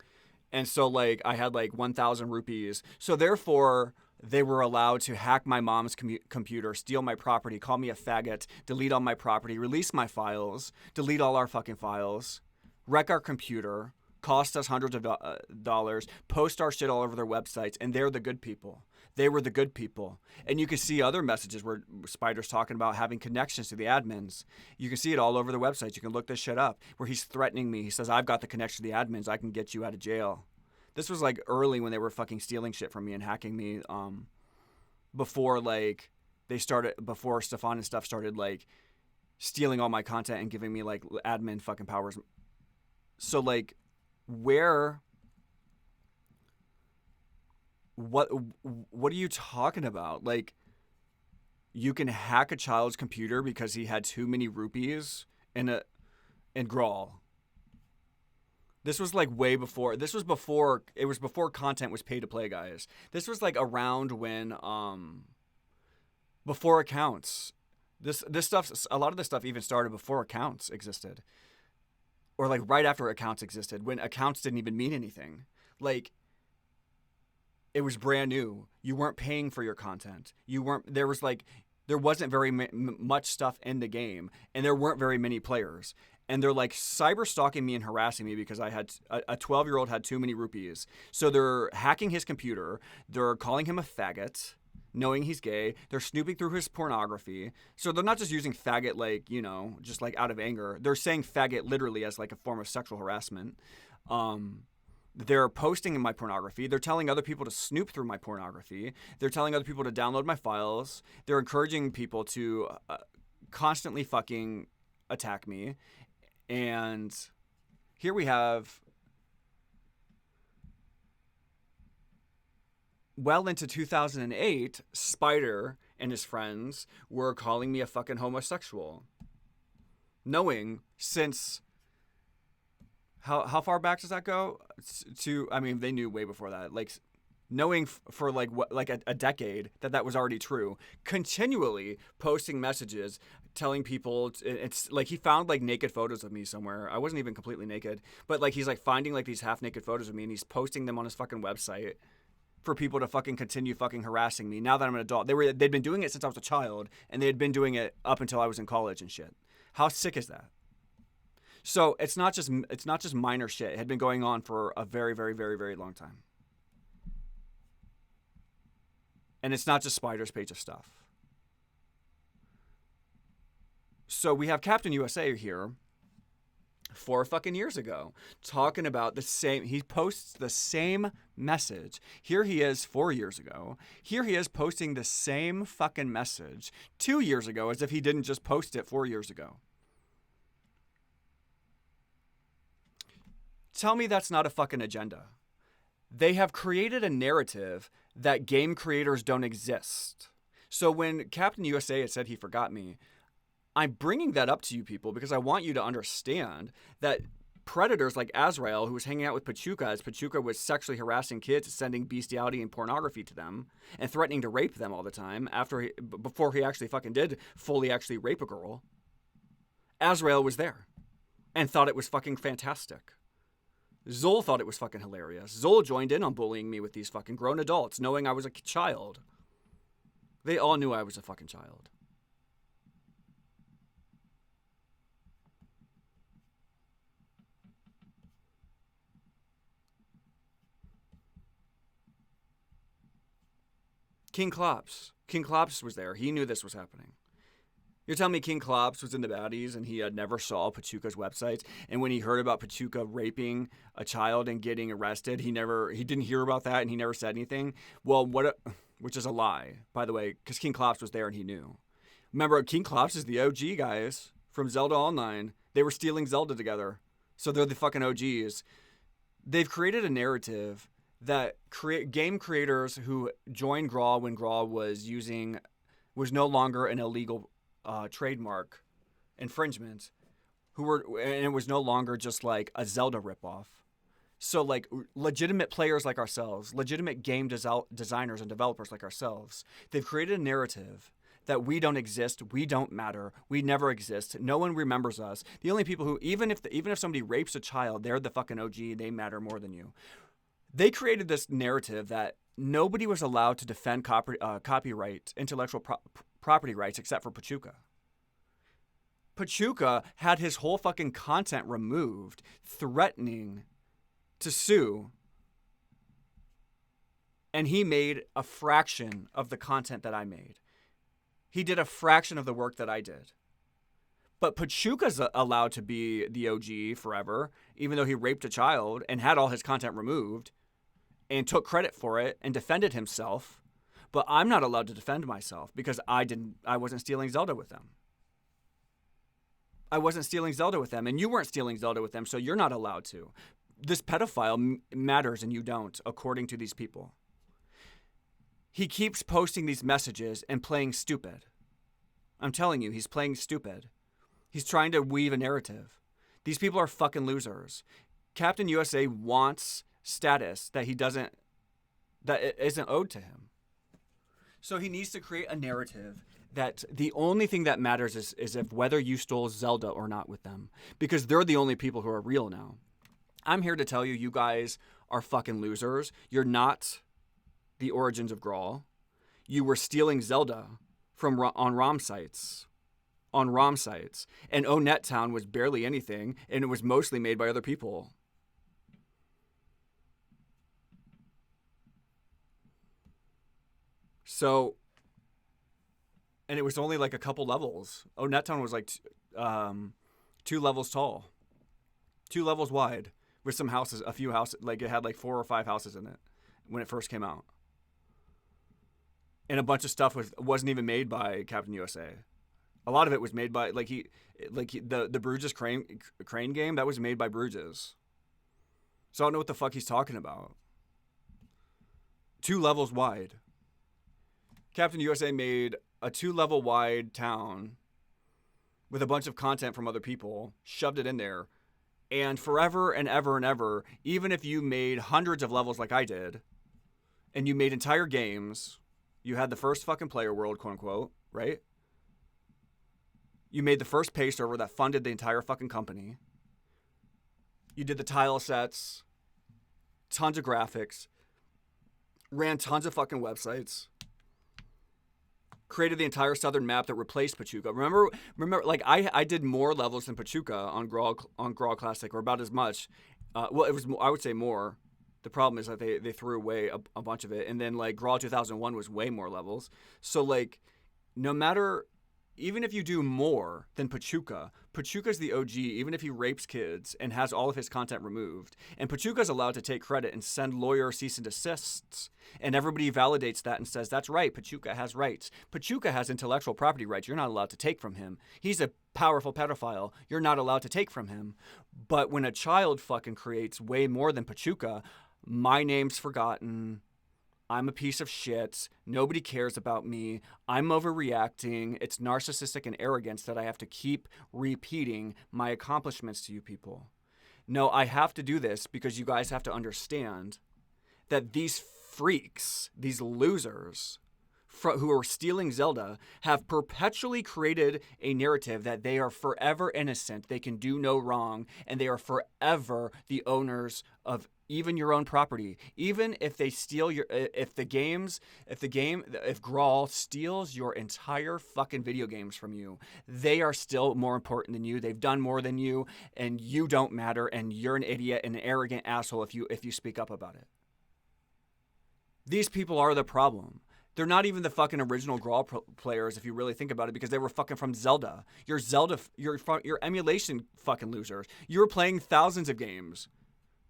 And so, like, I had, like, 1,000 rupees. So, therefore, they were allowed to hack my mom's computer, steal my property, call me a faggot, delete all my property, release my files, delete all our fucking files, wreck our computer, cost us hundreds of dollars, post our shit all over their websites, and they're the good people. They were the good people. And you can see other messages where Spider's talking about having connections to the admins. You can see it all over the websites. You can look this shit up where he's threatening me. He says, I've got the connection to the admins. I can get you out of jail. This was like early when they were fucking stealing shit from me and hacking me before Stefan and stuff started like stealing all my content and giving me like admin fucking powers. So like what are you talking about? Like, you can hack a child's computer because he had too many rupees in Graal. This was like way before. It was before content was pay to play, guys. This was like around when before accounts. This stuff, a lot of this stuff even started before accounts existed. Or like right after accounts existed, when accounts didn't even mean anything. Like, it was brand new. You weren't paying for your content. There wasn't very much stuff in the game, and there weren't very many players. And they're like cyber stalking me and harassing me because I had a 12-year-old had too many rupees. So they're hacking his computer. They're calling him a faggot, knowing he's gay. They're snooping through his pornography. So they're not just using faggot like, just like out of anger. They're saying faggot literally as like a form of sexual harassment. They're posting my pornography. They're telling other people to snoop through my pornography. They're telling other people to download my files. They're encouraging people to constantly fucking attack me. And here we have, well into 2008, Spider and his friends were calling me a fucking homosexual. Knowing since... How far back does that go? They knew way before that. Like, knowing for like a decade that was already true. Continually posting messages, telling people it's like he found like naked photos of me somewhere. I wasn't even completely naked, but like he's like finding like these half naked photos of me and he's posting them on his fucking website for people to fucking continue fucking harassing me. Now that I'm an adult, they'd been doing it since I was a child, and they had been doing it up until I was in college and shit. How sick is that? So it's not just minor shit. It had been going on for a very, very, very, very long time. And it's not just Spider's page of stuff. So we have Captain USA here, 4 fucking years ago, talking about the same. He posts the same message. Here he is 4 years ago. Here he is posting the same fucking message 2 years ago, as if he didn't just post it 4 years ago. Tell me that's not a fucking agenda. They have created a narrative that game creators don't exist. So when Captain USA had said he forgot me, I'm bringing that up to you people because I want you to understand that predators like Azrael, who was hanging out with Pachuca, as Pachuca was sexually harassing kids, sending bestiality and pornography to them, and threatening to rape them all the time before he actually fucking did fully actually rape a girl. Azrael was there and thought it was fucking fantastic. Zol thought it was fucking hilarious. Zol joined in on bullying me with these fucking grown adults, knowing I was a child. They all knew I was a fucking child. King Klops was there. He knew this was happening. You're telling me King Klops was in the baddies and he never saw Pachuca's websites, and when he heard about Pachuca raping a child and getting arrested, he didn't hear about that and he never said anything? Well, which is a lie, by the way, because King Klops was there and he knew. Remember, King Klops is the OG, guys, from Zelda Online. They were stealing Zelda together, so they're the fucking OGs. They've created a narrative that game creators who joined Graal when Graal was no longer an illegal trademark infringement, and it was no longer just like a Zelda ripoff. So like legitimate players like ourselves, legitimate game designers and developers like ourselves, they've created a narrative that we don't exist, we don't matter, we never exist, no one remembers us. The only people who, even if somebody rapes a child, they're the fucking OG, they matter more than you. They created this narrative that nobody was allowed to defend copyright, intellectual property rights except for Pachuca. Pachuca had his whole fucking content removed, threatening to sue, and he made a fraction of the content that I made. He did a fraction of the work that I did. But Pachuca's allowed to be the OG forever, even though he raped a child and had all his content removed and took credit for it and defended himself. But I'm not allowed to defend myself because I wasn't stealing Zelda with them. I wasn't stealing Zelda with them, and you weren't stealing Zelda with them, so you're not allowed to. This pedophile matters and you don't, according to these people. He keeps posting these messages and playing stupid. I'm telling you, he's playing stupid. He's trying to weave a narrative. These people are fucking losers. Captain USA wants status that isn't owed to him. So he needs to create a narrative that the only thing that matters is if whether you stole Zelda or not with them. Because they're the only people who are real now. I'm here to tell you, you guys are fucking losers. You're not the origins of Graal. You were stealing Zelda on ROM sites. And ONET Town was barely anything, and it was mostly made by other people. So, and it was only like a couple levels. ONET Town was like 2 levels tall, 2 levels wide, with some houses, a few houses, like it had like 4 or 5 houses in it when it first came out. And a bunch of stuff wasn't even made by Captain USA. A lot of it was made by the Bruges crane game that was made by Bruges. So I don't know what the fuck he's talking about. 2 levels wide. Captain USA made a 2-level wide town with a bunch of content from other people, shoved it in there, and forever and ever and ever, even if you made hundreds of levels like I did, and you made entire games, you had the first fucking player world, quote unquote, right? You made the first pay server that funded the entire fucking company. You did the tile sets, tons of graphics, ran tons of fucking websites, created the entire southern map that replaced Pachuca. Remember, like I did more levels than Pachuca on Graal Classic, or about as much. Well, it was, I would say, more. The problem is that they threw away a bunch of it, and then like Graal 2001 was way more levels. So like, no matter even if you do more than Pachuca, Pachuca's the OG, even if he rapes kids and has all of his content removed. And Pachuca's allowed to take credit and send lawyer cease and desists. And everybody validates that and says, that's right, Pachuca has rights. Pachuca has intellectual property rights you're not allowed to take from him. He's a powerful pedophile you're not allowed to take from him. But when a child fucking creates way more than Pachuca, my name's forgotten. I'm a piece of shit. Nobody cares about me. I'm overreacting. It's narcissistic and arrogance that I have to keep repeating my accomplishments to you people. No, I have to do this because you guys have to understand that these freaks, these losers who are stealing Zelda, have perpetually created a narrative that they are forever innocent, they can do no wrong, and they are forever the owners of even your own property. Even if they steal your, if Graal steals your entire fucking video games from you, they are still more important than you. They've done more than you, and you don't matter, and you're an idiot and an arrogant asshole if you speak up about it. These people are the problem. They're not even the fucking original Graal players if you really think about it, because they were fucking from Zelda. You're emulation fucking losers. You were playing thousands of games.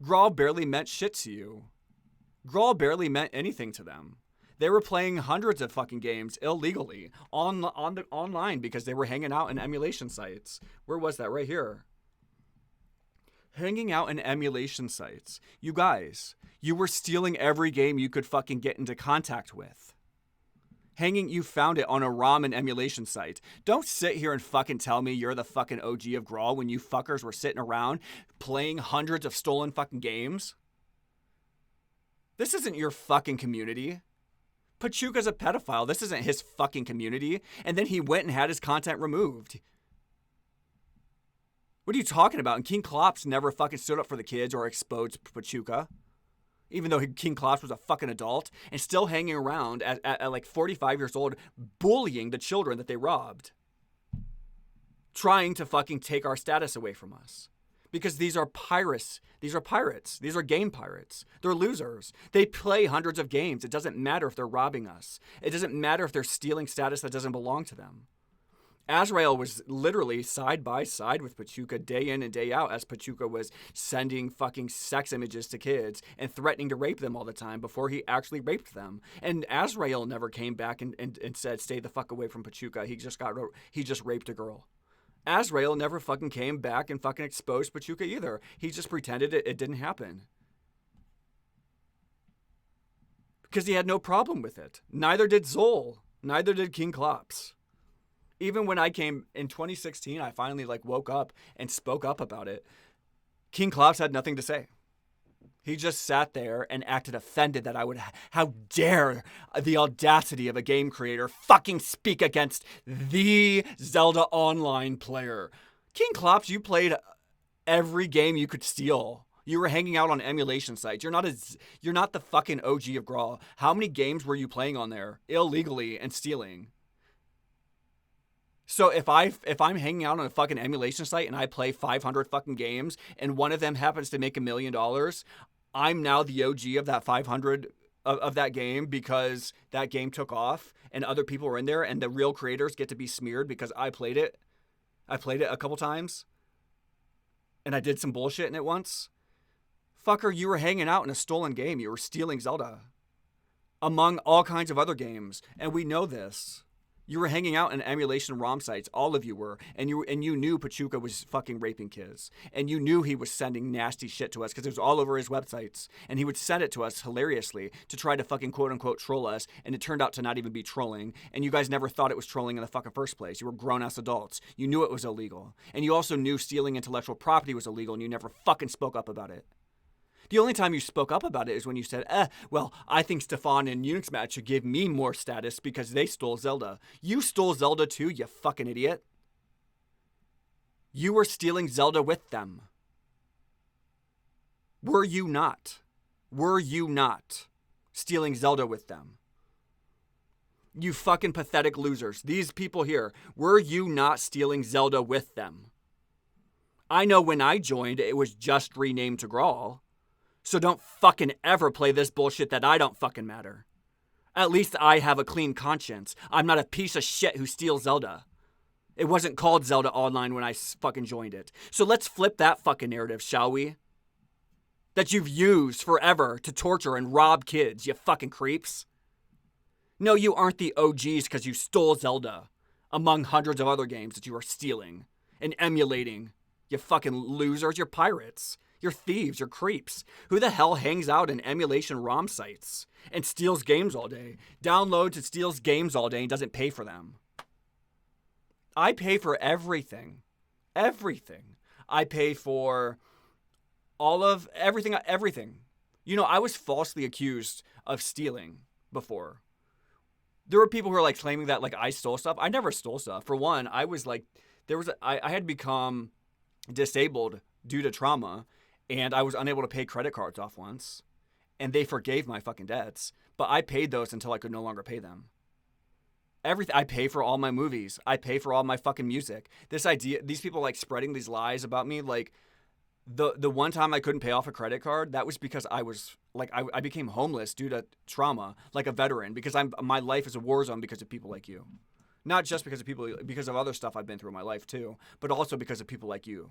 Graal barely meant shit to you. Graal barely meant anything to them. They were playing hundreds of fucking games illegally online because they were hanging out in emulation sites. Where was that? Right here. Hanging out in emulation sites. You guys, you were stealing every game you could fucking get into contact with. You found it on a ROM and emulation site. Don't sit here and fucking tell me you're the fucking OG of Graal when you fuckers were sitting around playing hundreds of stolen fucking games. This isn't your fucking community. Pachuca's a pedophile. This isn't his fucking community. And then he went and had his content removed. What are you talking about? And King Klops never fucking stood up for the kids or exposed Pachuca. Even though King Klops was a fucking adult and still hanging around at like 45 years old, bullying the children that they robbed. Trying to fucking take our status away from us. Because these are pirates. These are pirates. These are game pirates. They're losers. They play hundreds of games. It doesn't matter if they're robbing us. It doesn't matter if they're stealing status that doesn't belong to them. Azrael was literally side by side with Pachuca day in and day out as Pachuca was sending fucking sex images to kids and threatening to rape them all the time before he actually raped them. And Azrael never came back and said, stay the fuck away from Pachuca. He just raped a girl. Azrael never fucking came back and fucking exposed Pachuca either. He just pretended it didn't happen. Because he had no problem with it. Neither did Zol. Neither did King Klops. Even when I came in 2016, I finally woke up and spoke up about it. King Klops had nothing to say. He just sat there and acted offended that I would, how dare the audacity of a game creator fucking speak against the Zelda Online player. King Klops, you played every game you could steal. You were hanging out on emulation sites. You're not the fucking OG of Graal. How many games were you playing on there illegally and stealing? So if I'm hanging out on a fucking emulation site and I play 500 fucking games and one of them happens to make $1 million, I'm now the OG of that 500 of that game because that game took off and other people were in there and the real creators get to be smeared because I played it. I played it a couple times and I did some bullshit in it once. Fucker, you were hanging out in a stolen game. You were stealing Zelda among all kinds of other games. And we know this. You were hanging out in emulation ROM sites, all of you were, and you knew Pachuca was fucking raping kids, and you knew he was sending nasty shit to us because it was all over his websites, and he would send it to us hilariously to try to fucking quote unquote troll us, and it turned out to not even be trolling, and you guys never thought it was trolling in the fucking first place. You were grown-ass adults. You knew it was illegal, and you also knew stealing intellectual property was illegal, and you never fucking spoke up about it. The only time you spoke up about it is when you said, well, I think Stefan and Unix Matt should give me more status because they stole Zelda. You stole Zelda too, you fucking idiot. You were stealing Zelda with them. Were you not? Were you not stealing Zelda with them? You fucking pathetic losers. These people here, were you not stealing Zelda with them? I know when I joined, it was just renamed to Graal. So don't fucking ever play this bullshit that I don't fucking matter. At least I have a clean conscience. I'm not a piece of shit who steals Zelda. It wasn't called Zelda Online when I fucking joined it. So let's flip that fucking narrative, shall we? That you've used forever to torture and rob kids, you fucking creeps. No, you aren't the OGs because you stole Zelda, among hundreds of other games that you are stealing and emulating. You fucking losers, you're pirates. You're thieves, you're creeps. Who the hell hangs out in emulation ROM sites and steals games all day, downloads and steals games all day and doesn't pay for them? I pay for everything. Everything. I pay for all of everything. You know, I was falsely accused of stealing before. There were people who are like claiming that like I stole stuff. I never stole stuff. For one, I was like, I had become disabled due to trauma, and I was unable to pay credit cards off once, and they forgave my fucking debts, but I paid those until I could no longer pay them. Everything. I pay for all my movies. I pay for all my fucking music. This idea, these people like spreading these lies about me, like the one time I couldn't pay off a credit card, that was because I was like I became homeless due to trauma, like a veteran, because my life is a war zone because of people like you. Not just because of other stuff I've been through in my life too, but also because of people like you.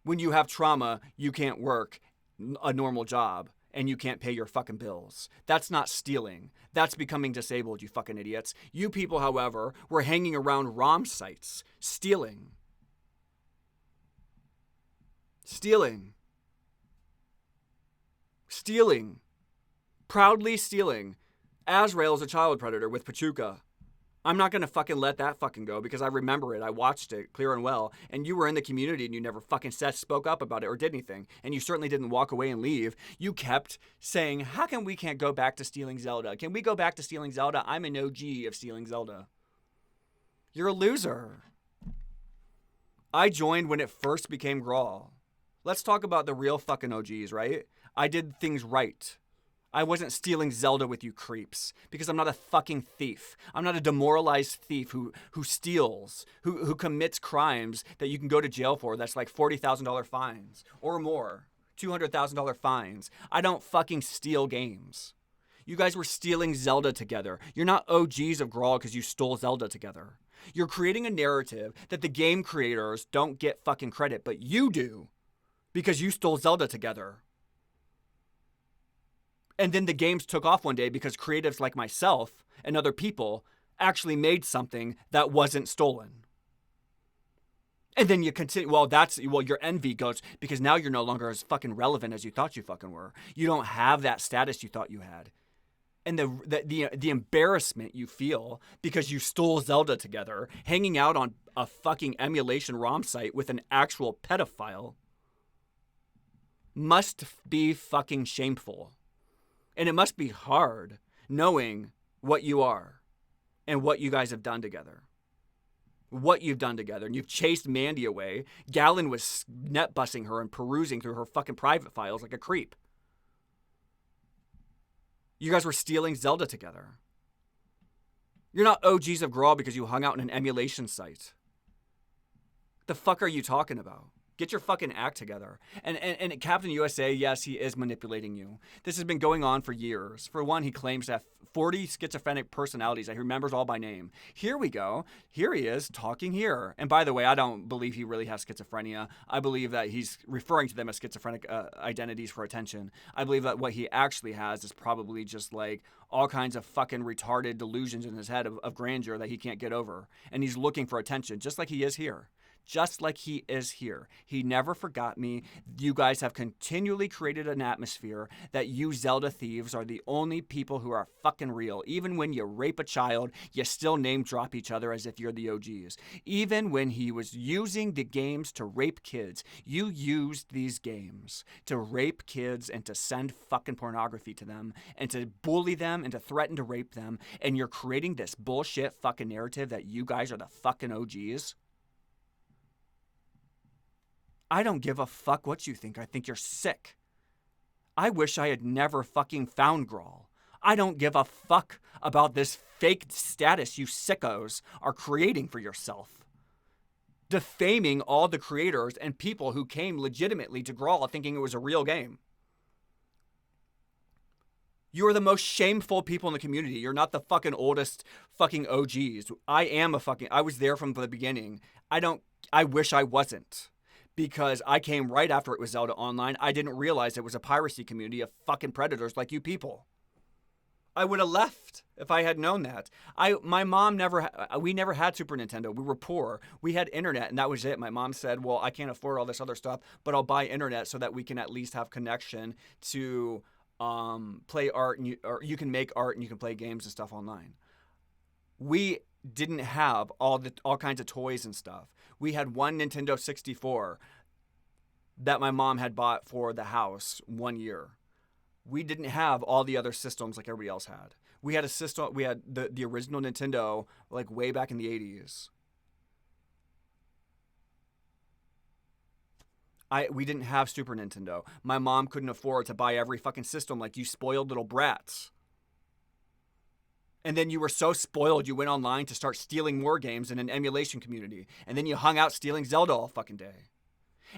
When you have trauma, you can't work a normal job and you can't pay your fucking bills. That's not stealing. That's becoming disabled, you fucking idiots. You people, however, were hanging around ROM sites, stealing. Proudly stealing. Azrael is a child predator with Pachuca. I'm not going to fucking let that fucking go because I remember it. I watched it clear and well. And you were in the community and you never fucking spoke up about it or did anything. And you certainly didn't walk away and leave. You kept saying, how come we can't go back to stealing Zelda? Can we go back to stealing Zelda? I'm an OG of stealing Zelda. You're a loser. I joined when it first became Graal. Let's talk about the real fucking OGs, right? I did things right. I wasn't stealing Zelda with you creeps because I'm not a fucking thief. I'm not a demoralized thief who steals, who commits crimes that you can go to jail for. That's like $40,000 fines or more, $200,000 fines. I don't fucking steal games. You guys were stealing Zelda together. You're not OGs of Graal because you stole Zelda together. You're creating a narrative that the game creators don't get fucking credit, but you do because you stole Zelda together. And then the games took off one day because creatives like myself and other people actually made something that wasn't stolen. And then you continue, your envy goes because now you're no longer as fucking relevant as you thought you fucking were. You don't have that status you thought you had. And the embarrassment you feel because you stole Zelda together, hanging out on a fucking emulation ROM site with an actual pedophile must be fucking shameful. And it must be hard knowing what you are and what you guys have done together. What you've done together. And you've chased Mandy away. Gallon was net busting her and perusing through her fucking private files like a creep. You guys were stealing Zelda together. You're not OGs of Graal because you hung out in an emulation site. The fuck are you talking about? Get your fucking act together. And Captain USA, yes, he is manipulating you. This has been going on for years. For one, he claims to have 40 schizophrenic personalities that he remembers all by name. Here we go. Here he is talking here. And by the way, I don't believe he really has schizophrenia. I believe that he's referring to them as schizophrenic identities for attention. I believe that what he actually has is probably just like all kinds of fucking retarded delusions in his head of grandeur that he can't get over. And he's looking for attention, just like he is here. Just like he is here. He never forgot me. You guys have continually created an atmosphere that you Zelda thieves are the only people who are fucking real. Even when you rape a child, you still name drop each other as if you're the OGs. Even when he was using the games to rape kids, you used these games to rape kids and to send fucking pornography to them and to bully them and to threaten to rape them. And you're creating this bullshit fucking narrative that you guys are the fucking OGs. I don't give a fuck what you think. I think you're sick. I wish I had never fucking found Graal. I don't give a fuck about this fake status you sickos are creating for yourself. Defaming all the creators and people who came legitimately to Graal thinking it was a real game. You are the most shameful people in the community. You're not the fucking oldest fucking OGs. I was there from the beginning. I wish I wasn't. Because I came right after it was Zelda Online. I didn't realize it was a piracy community of fucking predators like you people. I would have left if I had known that. My mom we never had Super Nintendo. We were poor. We had internet, and that was it. My mom said, well, I can't afford all this other stuff, but I'll buy internet so that we can at least have connection to play art, or you can make art and you can play games and stuff online. We didn't have all kinds of toys and stuff. We had one Nintendo 64 that my mom had bought for the house 1 year. We didn't have all the other systems like everybody else had. We had a system. We had the original Nintendo like way back in the 80s. We didn't have Super Nintendo. My mom couldn't afford to buy every fucking system like you spoiled little brats. And then you were so spoiled you went online to start stealing more games in an emulation community. And then you hung out stealing Zelda all fucking day.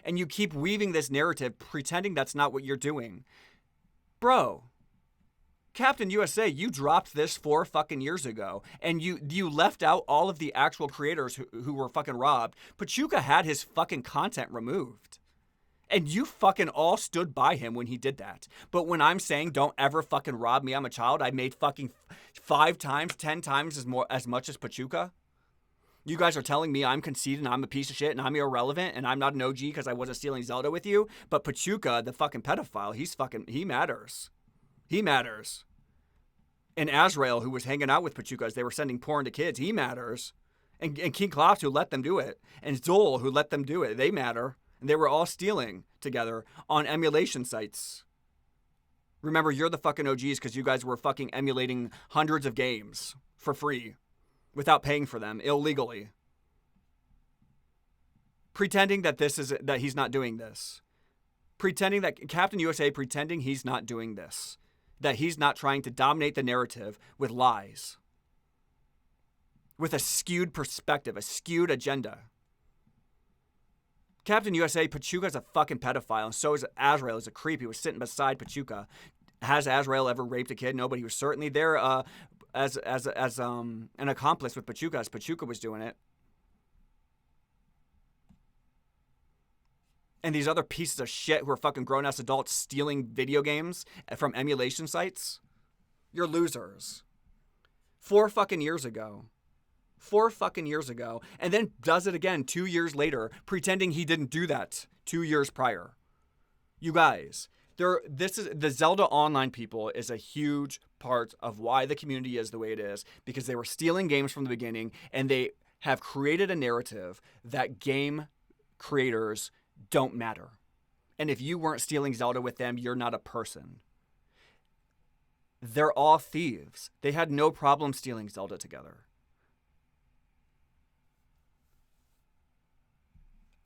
And you keep weaving this narrative pretending that's not what you're doing. Bro, Captain USA, you dropped this 4 fucking years ago, and you left out all of the actual creators who were fucking robbed. Pachuca had his fucking content removed. And you fucking all stood by him when he did that. But when I'm saying don't ever fucking rob me, I'm a child, I made fucking 5 times, 10 times as much as Pachuca. You guys are telling me I'm conceited and I'm a piece of shit and I'm irrelevant and I'm not an OG because I wasn't stealing Zelda with you. But Pachuca, the fucking pedophile, he matters. He matters. And Azrael, who was hanging out with Pachuca as they were sending porn to kids, he matters. And King Klops, who let them do it. And Zol, who let them do it. They matter. And they were all stealing together on emulation sites. Remember, you're the fucking OGs because you guys were fucking emulating hundreds of games for free. Without paying for them, illegally. Pretending that he's not doing this. Pretending that Captain USA pretending he's not doing this. That he's not trying to dominate the narrative with lies. With a skewed perspective, a skewed agenda. Captain USA, Pachuca's a fucking pedophile, and so is Azrael. He's a creep. He was sitting beside Pachuca. Has Azrael ever raped a kid? No, but he was certainly there as an accomplice with Pachuca, as Pachuca was doing it. And these other pieces of shit who are fucking grown-ass adults stealing video games from emulation sites, you're losers. 4 fucking years ago. 4 fucking years ago. And then does it again 2 years later, pretending he didn't do that 2 years prior. You guys, the Zelda Online people is a huge part of why the community is the way it is, because they were stealing games from the beginning, and they have created a narrative that game creators don't matter. And if you weren't stealing Zelda with them, you're not a person. They're all thieves. They had no problem stealing Zelda together.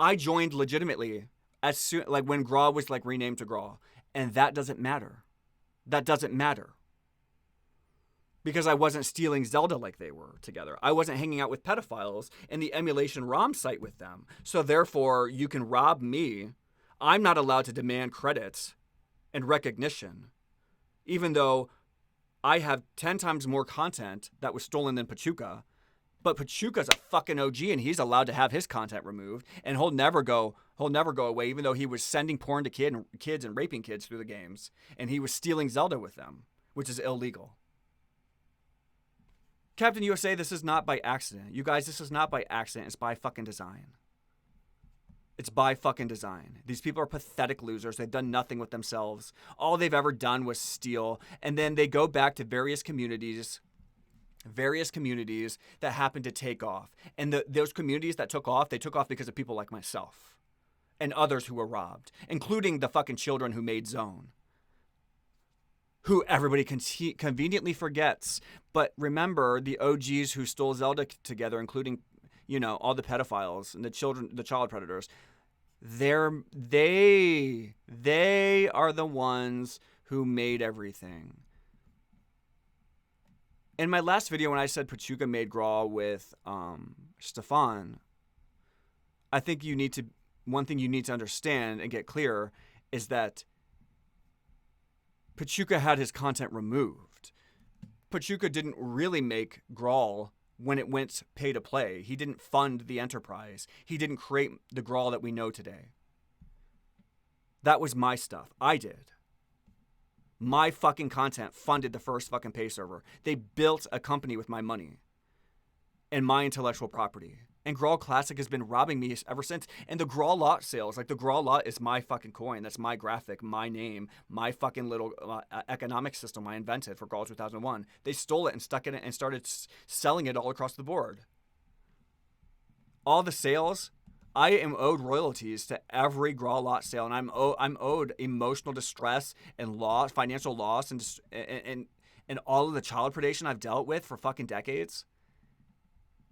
I joined legitimately as soon, like when Graal was like renamed to Graal, and that doesn't matter. That doesn't matter. Because I wasn't stealing Zelda like they were together. I wasn't hanging out with pedophiles in the emulation ROM site with them. So therefore, you can rob me. I'm not allowed to demand credits and recognition, even though I have 10 times more content that was stolen than Pachuca. But Pachuca's a fucking OG, and he's allowed to have his content removed, and he'll never go away, even though he was sending porn to kids and raping kids through the games, and he was stealing Zelda with them, which is illegal. Captain USA, this is not by accident. You guys, this is not by accident. It's by fucking design. It's by fucking design. These people are pathetic losers. They've done nothing with themselves. All they've ever done was steal, and then they go back to various communities that happen to take off. And those communities that took off, they took off because of people like myself and others who were robbed, including the fucking children who made Zone, who everybody conveniently forgets. But remember the OGs who stole Zelda together, including, all the pedophiles and the child predators. They are the ones who made everything. In my last video, when I said Pachuca made Graal with Stefan, I think one thing you need to understand and get clear is that Pachuca had his content removed. Pachuca didn't really make Graal when it went pay to play. He didn't fund the enterprise. He didn't create the Graal that we know today. That was my stuff. I did. My fucking content funded the first fucking pay server. They built a company with my money and my intellectual property. And Graal Classic has been robbing me ever since. And the Graal lot sales, like the Graal lot is my fucking coin. That's my graphic, my name, my fucking little economic system I invented for Graal 2001. They stole it and stuck it in and started selling it all across the board. All the sales, I am owed royalties to every Graal lot sale, and I'm owed emotional distress and loss, financial loss, and all of the child predation I've dealt with for fucking decades.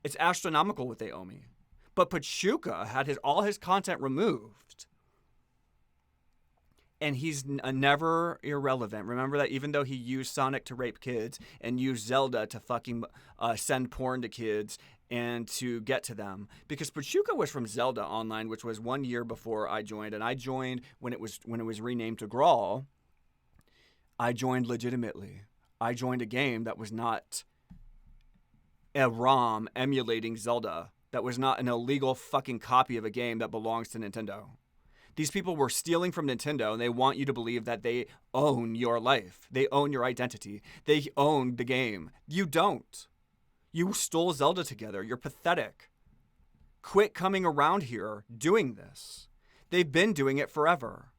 It's astronomical what they owe me. But Pachuca had all his content removed. And he's never irrelevant. Remember that even though he used Sonic to rape kids and used Zelda to fucking send porn to kids and to get to them. Because Pachuca was from Zelda Online, which was 1 year before I joined. And I joined when it was renamed to Graal. I joined legitimately. I joined a game that was not a ROM emulating Zelda. That was not an illegal fucking copy of a game that belongs to Nintendo. These people were stealing from Nintendo, and they want you to believe that they own your life. They own your identity. They own the game. You don't. You stole Zelda together. You're pathetic. Quit coming around here doing this. They've been doing it forever.